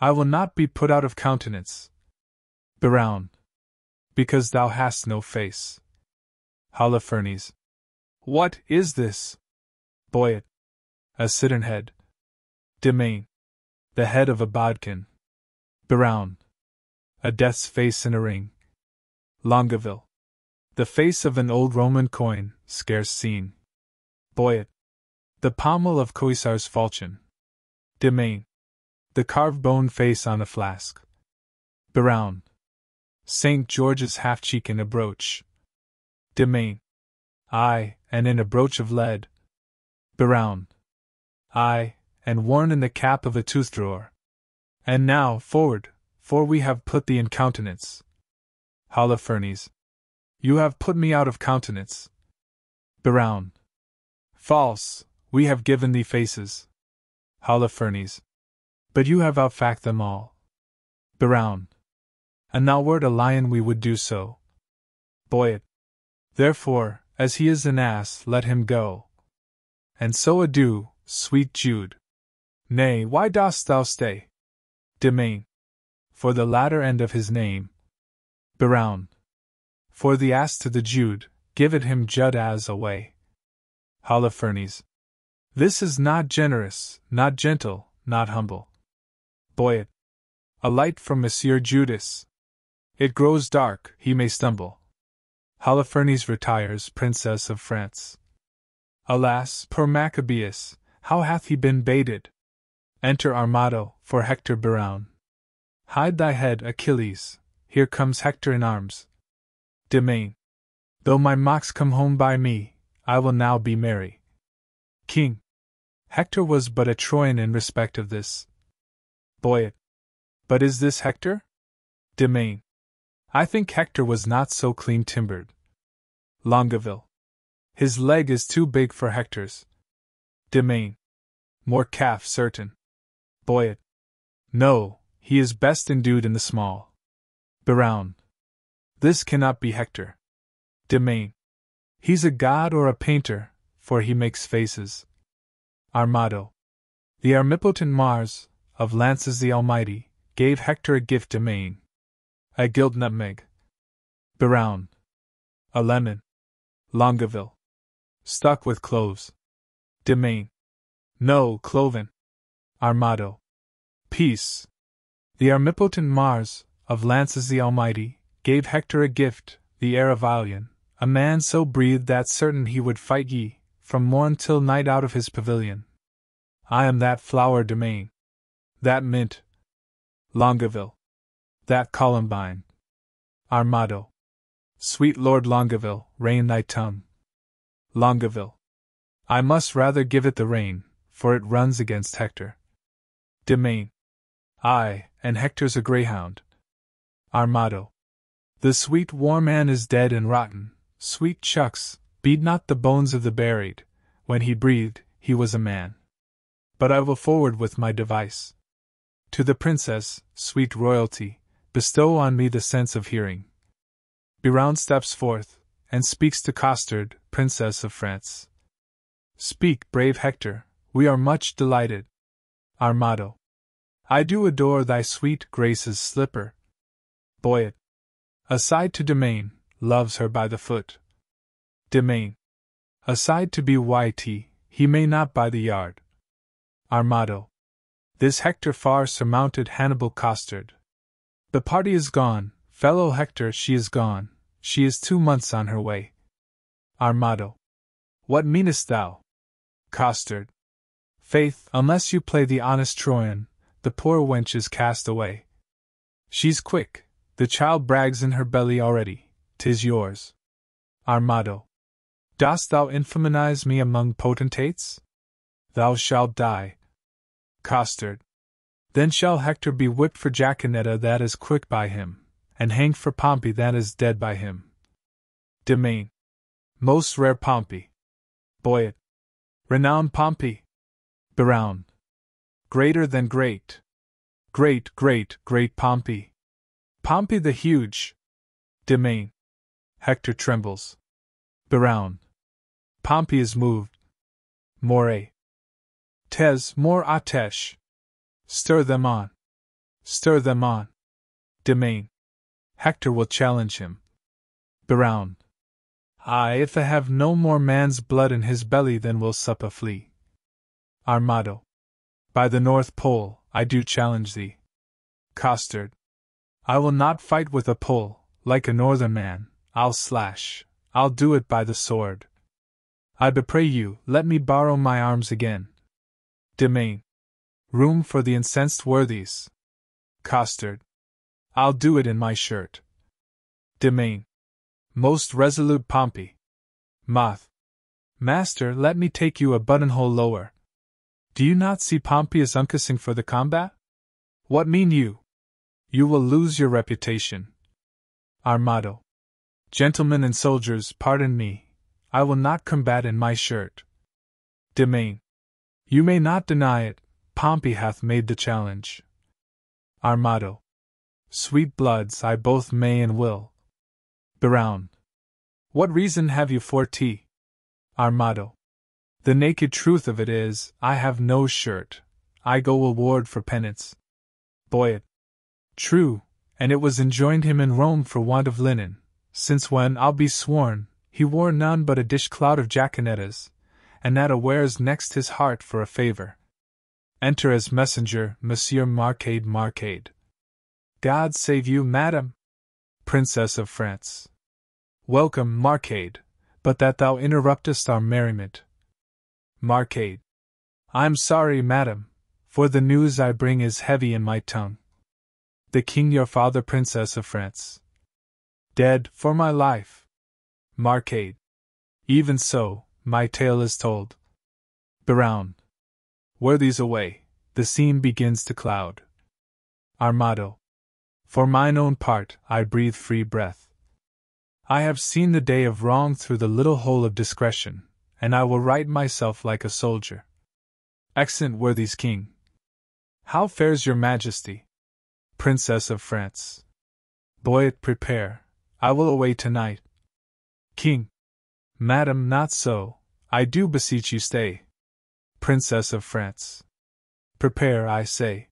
I will not be put out of countenance. Brown. Because thou hast no face. Holofernes. What is this? Boyet. A cittern head. Domain. The head of a bodkin. Brown. A death's face in a ring. Longaville. The face of an old Roman coin, scarce seen. Boyet. The pommel of Coesar's falchion. Domain. The carved bone face on a flask. Brown. St. George's half-cheek in a brooch. Domain. Aye, and in a brooch of lead. Brown. Aye, and worn in the cap of a tooth-drawer. And now, forward, for we have put thee in countenance. Holofernes. You have put me out of countenance. Brown. False, we have given thee faces. Holofernes. But you have outfact them all. Brown. And thou wert a lion, we would do so. Boyet. Therefore, as he is an ass, let him go. And so adieu, sweet Jude. Nay, why dost thou stay? Domain. For the latter end of his name. Brown. For the ass to the Jude, give it him Jud as away. Holofernes. This is not generous, not gentle, not humble. Boyet. A light from Monsieur Judas. It grows dark, he may stumble. Holofernes retires, Princess of France. Alas, poor Maccabeus, how hath he been baited? Enter Armado, for Hector Biroun. Hide thy head, Achilles, here comes Hector in arms. Demain. Though my mocks come home by me, I will now be merry. King. Hector was but a Trojan in respect of this. Boyet. But is this Hector? Demain. I think Hector was not so clean timbered. Longueville. His leg is too big for Hector's. Demain. More calf certain. Boyet. No, he is best endued in the small. Biroun. This cannot be Hector. Demain. He's a god or a painter, for he makes faces. Armado. The armipotent Mars, of lances the Almighty, gave Hector a gift. Demain. A gilt nutmeg. Biroun. A lemon. Longueville. Stuck with cloves. Demain. No, cloven. Armado. Peace. The armipotent Mars, of lances the Almighty, gave Hector a gift, the heir of Ilion, a man so breathed that certain he would fight ye, from morn till night out of his pavilion. I am that flower. Demain. That mint. Longueville. That columbine. Armado. Sweet Lord Longueville, rein thy tongue. Longueville. I must rather give it the rein, for it runs against Hector. Demain. Ay, and Hector's a greyhound. Armado. The sweet warm man is dead and rotten. Sweet chucks, beat not the bones of the buried. When he breathed, he was a man. But I will forward with my device. To the princess, sweet royalty, bestow on me the sense of hearing. Biroun steps forth, and speaks to Costard, Princess of France. Speak, brave Hector, we are much delighted. Armado. I do adore thy sweet grace's slipper. Boyet. Aside to Demain, loves her by the foot. Demain. Aside to Byt, he may not by the yard. Armado. This Hector far surmounted Hannibal Costard. The party is gone, fellow Hector, she is gone, she is 2 months on her way. Armado. What meanest thou? Costard. Faith, unless you play the honest Trojan, the poor wench is cast away. She's quick, the child brags in her belly already, 'tis yours. Armado. Dost thou infamonize me among potentates? Thou shalt die. Costard. Then shall Hector be whipped for Jaconetta that is quick by him, and hanged for Pompey that is dead by him. Demain. Most rare Pompey. Boyet. Renowned Pompey. Biroun. Greater than great. Great, great, great Pompey. Pompey the huge. Demain. Hector trembles. Biroun. Pompey is moved. More. Tes more atesh. Stir them on. Stir them on. Demain. Hector will challenge him. Biroun. Aye, if I have no more man's blood in his belly than will sup a flea. Armado. By the North Pole, I do challenge thee. Costard. I will not fight with a pole, like a northern man, I'll slash, I'll do it by the sword. I bepray you, let me borrow my arms again. Demain. Room for the incensed worthies. Costard. I'll do it in my shirt. Demain. Most resolute Pompey. Moth. Master, let me take you a buttonhole lower. Do you not see Pompey is uncasing for the combat? What mean you? You will lose your reputation. Armado. Gentlemen and soldiers, pardon me, I will not combat in my shirt. Demain. You may not deny it, Pompey hath made the challenge. Armado. Sweet bloods, I both may and will. Biroun. What reason have you for tea? Armado. The naked truth of it is, I have no shirt, I go award for penance. Boyet. True, and it was enjoined him in Rome for want of linen, since when, I'll be sworn, he wore none but a dish-clout of jaconettas, and that awares next his heart for a favour. Enter as messenger, Monsieur Marcade. God save you, madam, Princess of France. Welcome, Marcade, but that thou interruptest our merriment. Marcade. I'm sorry, madam, for the news I bring is heavy in my tongue. The king your father, Princess of France. Dead, for my life. Marcade. Even so, my tale is told. Baroun. Worthies away, the scene begins to cloud. Our motto. For mine own part, I breathe free breath. I have seen the day of wrong through the little hole of discretion, and I will right myself like a soldier. Excellent worthies king. How fares your majesty? Princess of France. Boyet, prepare, I will away tonight. King. Madam, not so, I do beseech you stay. Princess of France. Prepare, I say.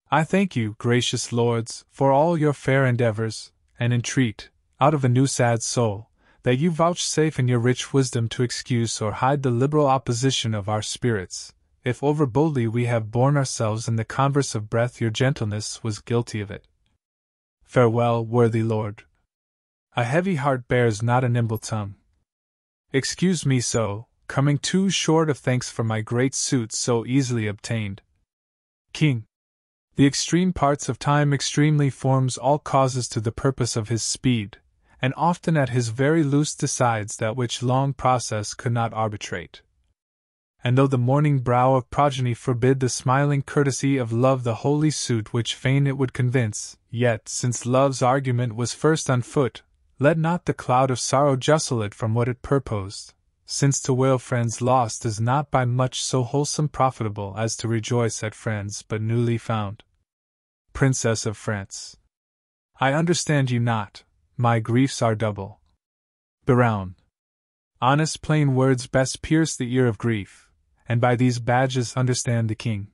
I thank you, gracious lords, for all your fair endeavors, and entreat, out of a new sad soul, that you vouchsafe in your rich wisdom to excuse or hide the liberal opposition of our spirits, if over boldly we have borne ourselves in the converse of breath your gentleness was guilty of it. Farewell, worthy lord. A heavy heart bears not a nimble tongue. Excuse me so, coming too short of thanks for my great suit so easily obtained. King. The extreme parts of time extremely forms all causes to the purpose of his speed, and often at his very loose decides that which long process could not arbitrate. And though the morning brow of progeny forbid the smiling courtesy of love the holy suit which fain it would convince, yet, since love's argument was first on foot, let not the cloud of sorrow justle it from what it purposed, since to wail friends lost is not by much so wholesome profitable as to rejoice at friends but newly found. Princess of France. I understand you not, my griefs are double. Baroun. Honest plain words best pierce the ear of grief, and by these badges understand the king.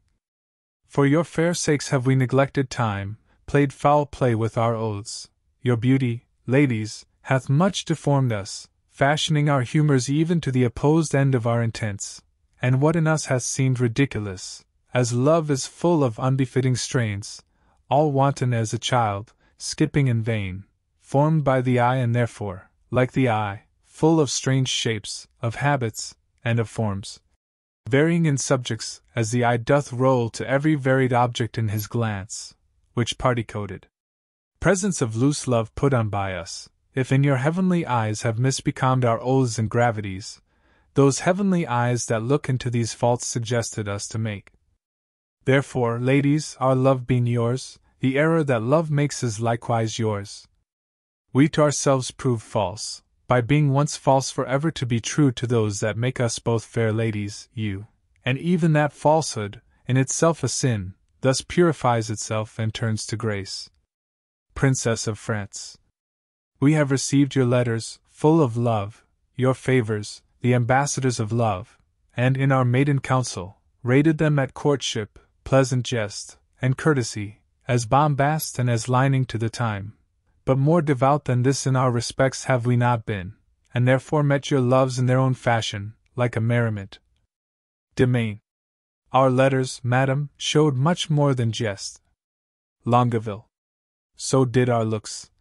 For your fair sakes have we neglected time, played foul play with our oaths. Your beauty, ladies, hath much deformed us, fashioning our humours even to the opposed end of our intents, and what in us hath seemed ridiculous, as love is full of unbefitting strains, all wanton as a child, skipping in vain, formed by the eye and therefore, like the eye, full of strange shapes, of habits, and of forms, varying in subjects, as the eye doth roll to every varied object in his glance, which party-coated presents of loose love put on by us, if in your heavenly eyes have misbecomed our oaths and gravities, those heavenly eyes that look into these faults suggested us to make. Therefore, ladies, our love being yours, the error that love makes is likewise yours. We to ourselves prove false, by being once false forever to be true to those that make us both fair ladies, you, and even that falsehood, in itself a sin, thus purifies itself and turns to grace. Princess of France. We have received your letters, full of love, your favors, the ambassadors of love, and in our maiden council, rated them at courtship, pleasant jest, and courtesy, as bombast and as lining to the time. But more devout than this in our respects have we not been, and therefore met your loves in their own fashion, like a merriment. Domain. Our letters, madam, showed much more than jest. Longueville. So did our looks.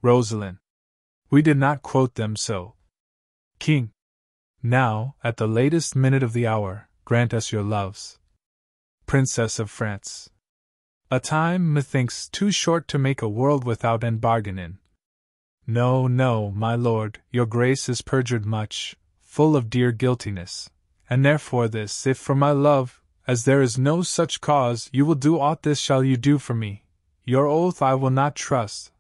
Rosalind. We did not quote them so. King. Now, at the latest minute of the hour, grant us your loves. Princess of France. A time, methinks, too short to make a world without and bargain in. No, no, my lord, your grace is perjured much, full of dear guiltiness, and therefore this, if for my love, as there is no such cause, you will do aught, this shall you do for me. Your oath I will not trust,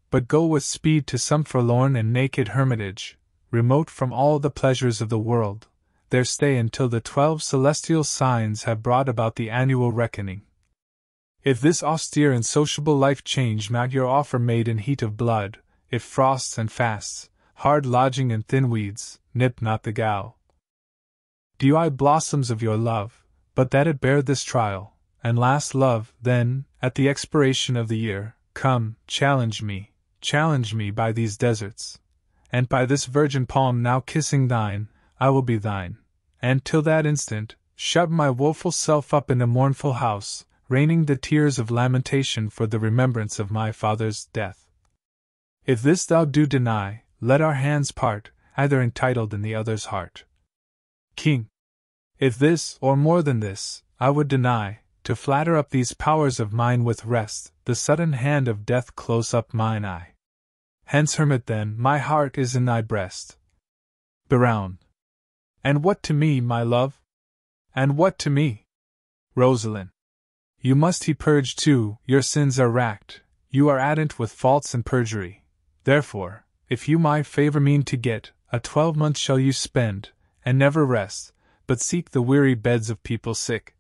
but go with speed to some forlorn and naked hermitage, remote from all the pleasures of the world, there stay until the 12 celestial signs have brought about the annual reckoning. If this austere and sociable life change not your offer made in heat of blood, if frosts and fasts, hard lodging and thin weeds, nip not the gow. Do I blossoms of your love, but that it bear this trial, and last love, then, at the expiration of the year, come, challenge me, challenge me by these deserts, and by this virgin palm now kissing thine, I will be thine, and till that instant, shut my woeful self up in a mournful house, raining the tears of lamentation for the remembrance of my father's death. If this thou do deny, let our hands part, either entitled in the other's heart. King. If this, or more than this, I would deny, to flatter up these powers of mine with rest, the sudden hand of death close up mine eye. Hence, hermit, then, my heart is in thy breast. Biroun. And what to me, my love? And what to me? Rosalind. You must he purge too, your sins are racked, you are adant with faults and perjury. Therefore, if you my favour mean to get, a 12-month shall you spend, and never rest, but seek the weary beds of people sick.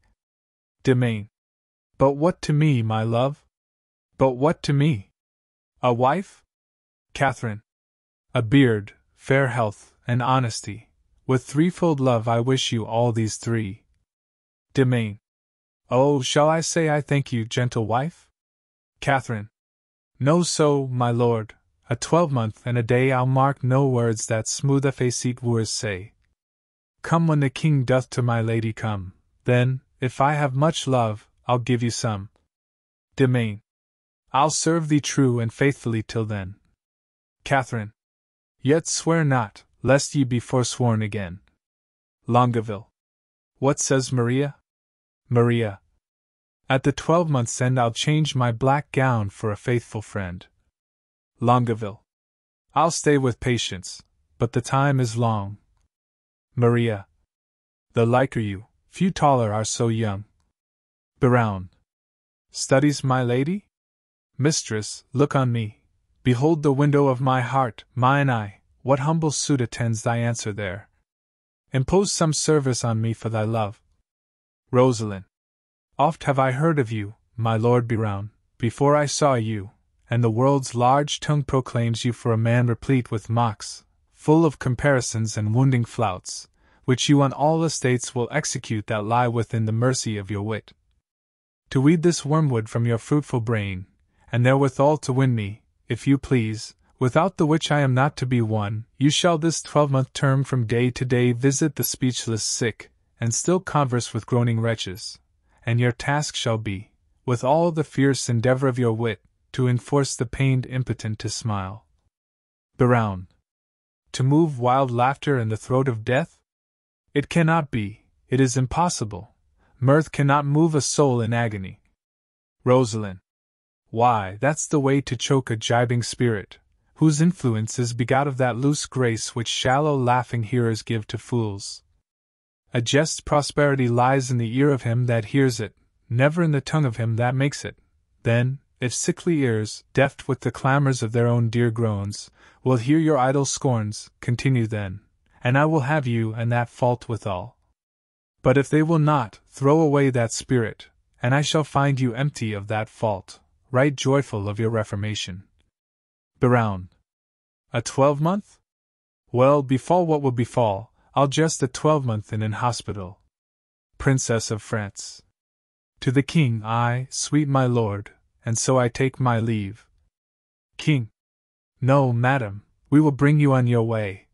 Domain. But what to me, my love? But what to me? A wife? Catherine. A beard, fair health, and honesty. With threefold love I wish you all these three. Domain. Oh, shall I say I thank you, gentle wife? Catherine. No so, my lord, a 12-month and a day I'll mark no words that smooth-faced wooers say. Come when the king doth to my lady come, then, if I have much love, I'll give you some. Domain. I'll serve thee true and faithfully till then. Catherine. Yet swear not, lest ye be forsworn again. Longueville. What says Maria? Maria. At the 12-month's end I'll change my black gown for a faithful friend. Longueville. I'll stay with patience, but the time is long. Maria. The liker you, few taller are so young. Biroun. Studies my lady? Mistress, look on me. Behold the window of my heart, mine eye, what humble suit attends thy answer there? Impose some service on me for thy love. Rosalind. Oft have I heard of you, my lord Biroun, before I saw you, and the world's large tongue proclaims you for a man replete with mocks, full of comparisons and wounding flouts, which you on all estates will execute that lie within the mercy of your wit. To weed this wormwood from your fruitful brain, and therewithal to win me, if you please, without the which I am not to be won, you shall this 12-month term from day to day visit the speechless sick, and still converse with groaning wretches, and your task shall be, with all the fierce endeavour of your wit, to enforce the pained impotent to smile. Biroun. To move wild laughter in the throat of death? It cannot be, it is impossible. Mirth cannot move a soul in agony. Rosalind. Why, that's the way to choke a gibing spirit, whose influence is begot of that loose grace which shallow laughing hearers give to fools. A jest's prosperity lies in the ear of him that hears it, never in the tongue of him that makes it. Then, if sickly ears, deafed with the clamours of their own dear groans, will hear your idle scorns, continue then, and I will have you and that fault withal. But if they will not, throw away that spirit, and I shall find you empty of that fault, right joyful of your reformation. Biroun. A 12-month? Well, befall what will befall, I'll just a 12-month in an hospital. Princess of France. To the king, I, sweet my lord, and so I take my leave. King. No, madam, we will bring you on your way.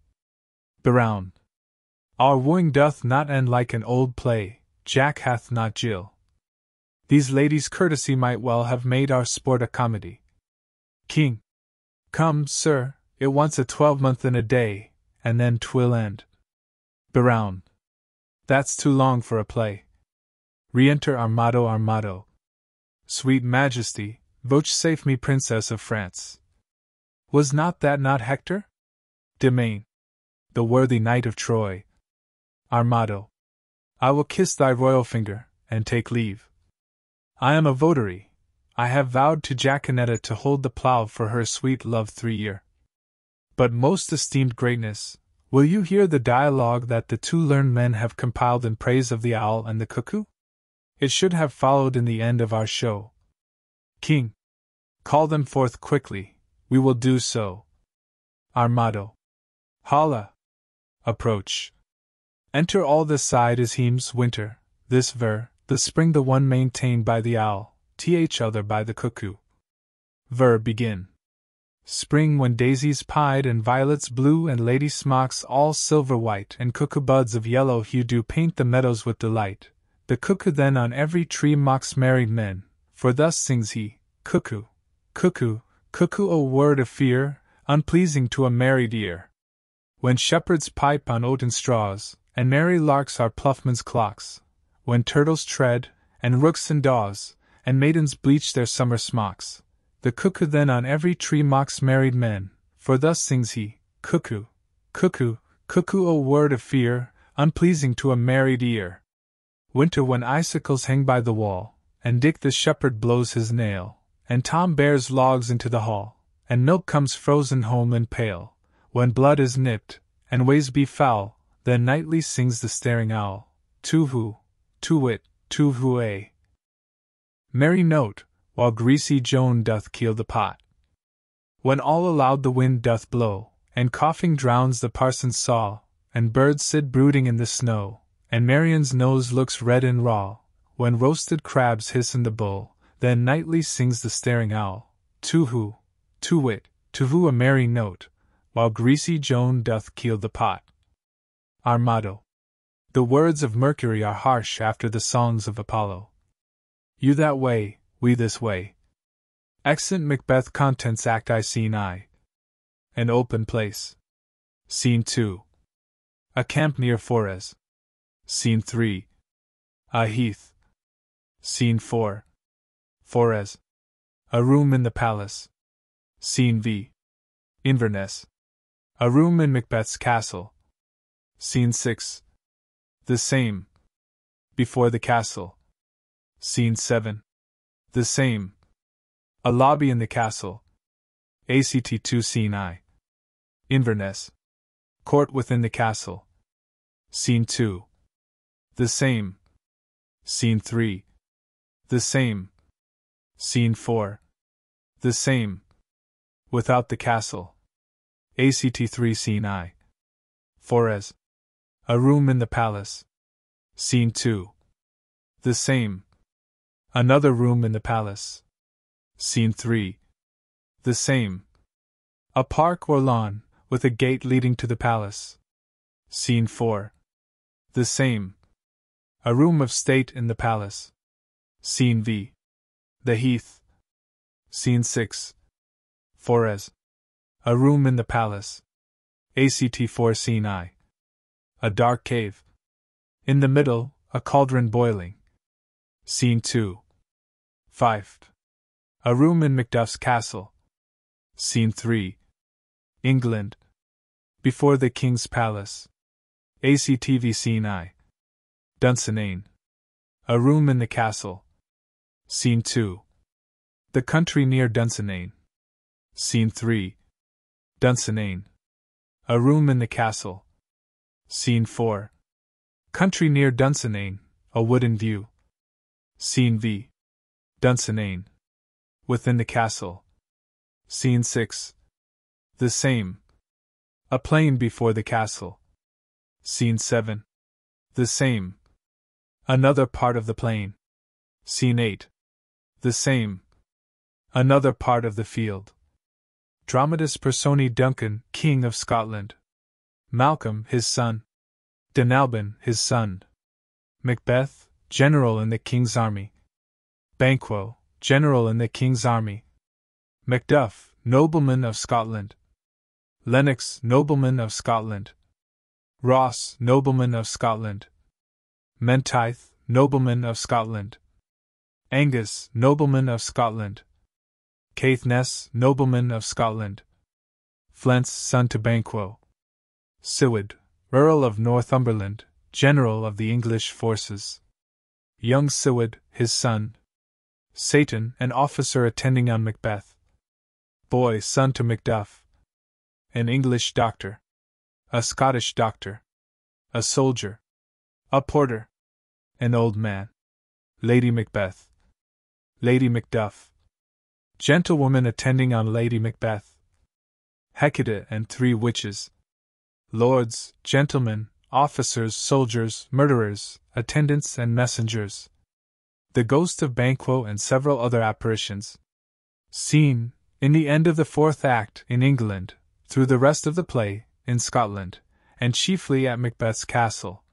Biroun. Our wooing doth not end like an old play, Jack hath not Jill. These ladies' courtesy might well have made our sport a comedy. King. Come, sir, it wants a 12-month and a day, and then 'twill end. Biroun. That's too long for a play. Re-enter Armado. Armado. Sweet Majesty, vouchsafe me Princess of France. Was not Hector? Domain. The worthy knight of Troy. Armado. I will kiss thy royal finger, and take leave. I am a votary. I have vowed to Jaconetta to hold the plough for her sweet love 3 years. But most esteemed greatness, will you hear the dialogue that the two learned men have compiled in praise of the owl and the cuckoo? It should have followed in the end of our show. King. Call them forth quickly, we will do so. Armado. Holla! Approach. Enter all this side is Heem's winter, this ver, the spring the one maintained by the owl, th other by the cuckoo. Ver begin. spring when daisies pied and violets blue and lady smocks all silver white and cuckoo buds of yellow hue do paint the meadows with delight. The cuckoo then on every tree mocks married men, for thus sings he, cuckoo, cuckoo, cuckoo, a word of fear, unpleasing to a married ear. When shepherds pipe on oaten straws, and merry larks are ploughmen's clocks, when turtles tread, and rooks and daws, and maidens bleach their summer smocks, the cuckoo then on every tree mocks married men, for thus sings he, cuckoo, cuckoo, cuckoo, a word of fear, unpleasing to a married ear. Winter when icicles hang by the wall, and Dick the shepherd blows his nail, and Tom bears logs into the hall, and milk comes frozen home and pale, when blood is nipped, and ways be foul, then nightly sings the staring owl, tu-hoo, tu-wit, tu-hoo-ay. Merry note, while greasy Joan doth keel the pot. When all aloud the wind doth blow, and coughing drowns the parson's saw, and birds sit brooding in the snow, and Marian's nose looks red and raw, when roasted crabs hiss in the bowl, then nightly sings the staring owl, tu-hoo, tu-wit, tu-hoo, a merry note, while greasy Joan doth keel the pot. Our motto. The words of Mercury are harsh after the songs of Apollo. You that way, we this way. Exeunt Macbeth. Contents Act I. Scene I. An open place. Scene 2. A camp near Forres. Scene 3. A heath. Scene 4. Forres. A room in the palace. Scene V. Inverness. A room in Macbeth's castle. Scene 6. The same. Before the castle. Scene 7. The same. A lobby in the castle. Act 2. Scene I. Inverness. Court within the castle. Scene 2. The same. Scene 3. The same. Scene 4. The same. Without the castle. Act 3. Scene I. Forres. A room in the palace. Scene 2. The same. Another room in the palace. Scene 3. The same. A park or lawn, with a gate leading to the palace. Scene 4. The same. A room of state in the palace. Scene V. The heath. Scene 6. Forres. A room in the palace. Act 4. Scene I. A dark cave. In the middle, a cauldron boiling. Scene 2. Fife. A room in Macduff's castle. Scene 3. England. Before the king's palace. Act. Scene I. Dunsinane. A room in the castle. Scene 2. The country near Dunsinane. Scene 3. Dunsinane. A room in the castle. Scene 4. Country near Dunsinane, a wooden view. Scene V. Dunsinane. Within the castle. Scene 6. The same. A plain before the castle. Scene 7. The same. Another part of the plain. Scene 8. The same. Another part of the field. Dramatis Personae Duncan, King of Scotland. Malcolm, his son. Denalban, his son. Macbeth, general in the king's army. Banquo, general in the king's army. Macduff, nobleman of Scotland. Lennox, nobleman of Scotland. Ross, nobleman of Scotland. Menteith, nobleman of Scotland. Angus, nobleman of Scotland. Caithness, nobleman of Scotland. Flint's son to Banquo. Siward, Earl of Northumberland, general of the English forces. Young Siward, his son. Satan, an officer attending on Macbeth. Boy, son to Macduff. An English doctor. A Scottish doctor. A soldier. A porter. An old man. Lady Macbeth. Lady Macduff. Gentlewoman attending on Lady Macbeth. Hecate and 3 witches. Lords, gentlemen, officers, soldiers, murderers, attendants, and messengers. The ghost of Banquo and several other apparitions. Scene, In the end of the fourth act, in England, through the rest of the play, in Scotland, and chiefly at Macbeth's castle,